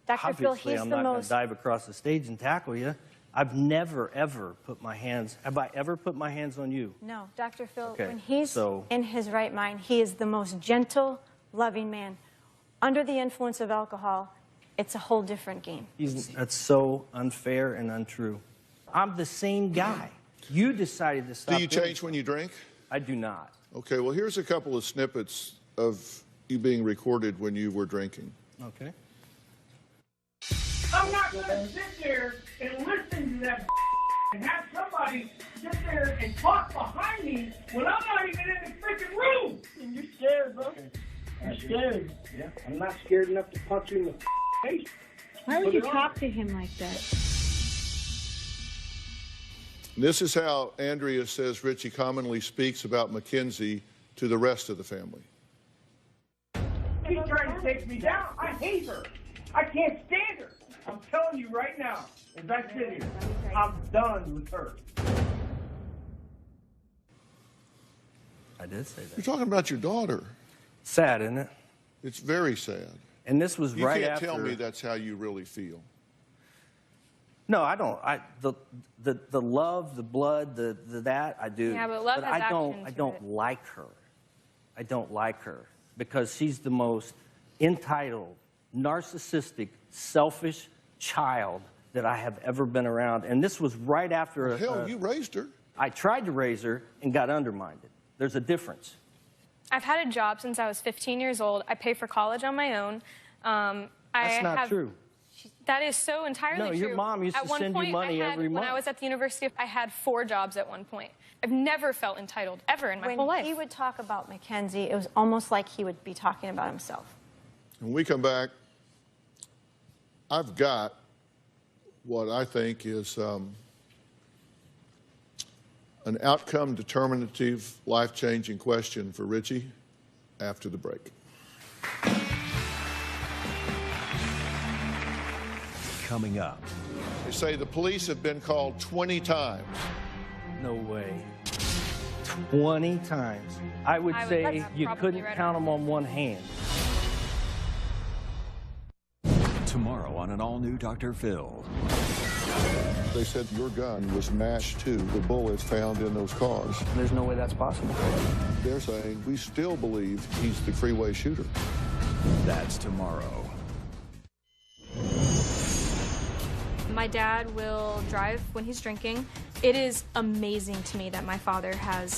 Dr. Phill, Obviously, he's I'm the not going most... to dive across the stage and tackle you. I've never, ever put my hands... Have I ever put my hands on you? No, Dr. Phill, Okay, when he's so- in his right mind, he is the most gentle, loving man. Under the influence of alcohol, it's a whole different game. That's so unfair and untrue. I'm the same guy. You decided to stop. Do you change when you drink? I do not. Okay, well, here's a couple of snippets of you being recorded when you were drinking. Okay. I'm not going to sit there and listen to that and have somebody sit there and talk behind me when I'm not even in the freaking room. And you're scared, bro. I'm scared. Yeah, I'm not scared enough to punch you in the face. Why would you talk to him like that? This is how Andrea says Richie commonly speaks about Mackenzie to the rest of the family. She's trying to take me down. I hate her. I can't stand her. I'm telling you right now, as I sit here, I'm done with her. I did say that. You're talking about your daughter. Sad, isn't it? It's very sad. And this was right You after... can't tell me that's how you really feel. No, I don't. The love, the blood, that I do. Yeah, but love has I don't. action I to don't it. like her. I don't like her because she's the most entitled, narcissistic, selfish child that I have ever been around. And this was right after. Hell, you raised her. I tried to raise her and got undermined. There's a difference. I've had a job since I was 15 years old. I pay for college on my own. That's not true. That is so entirely No, true. your mom used at to one send you point, money every month. When I was at the university, I had 4 jobs at one point. I've never felt entitled, ever in my whole life. When he would talk about Mackenzie, it was almost like he would be talking about himself. When we come back, I've got what I think is an outcome determinative, life-changing question for Richie after the break. Coming up. They say the police have been called 20 times. No way. 20 times. I would say you couldn't count them on one hand. Tomorrow on an all-new Dr. Phill. They said your gun was matched to the bullets found in those cars. There's no way that's possible. They're saying we still believe he's the freeway shooter. That's tomorrow. My dad will drive when he's drinking. It is amazing to me that my father has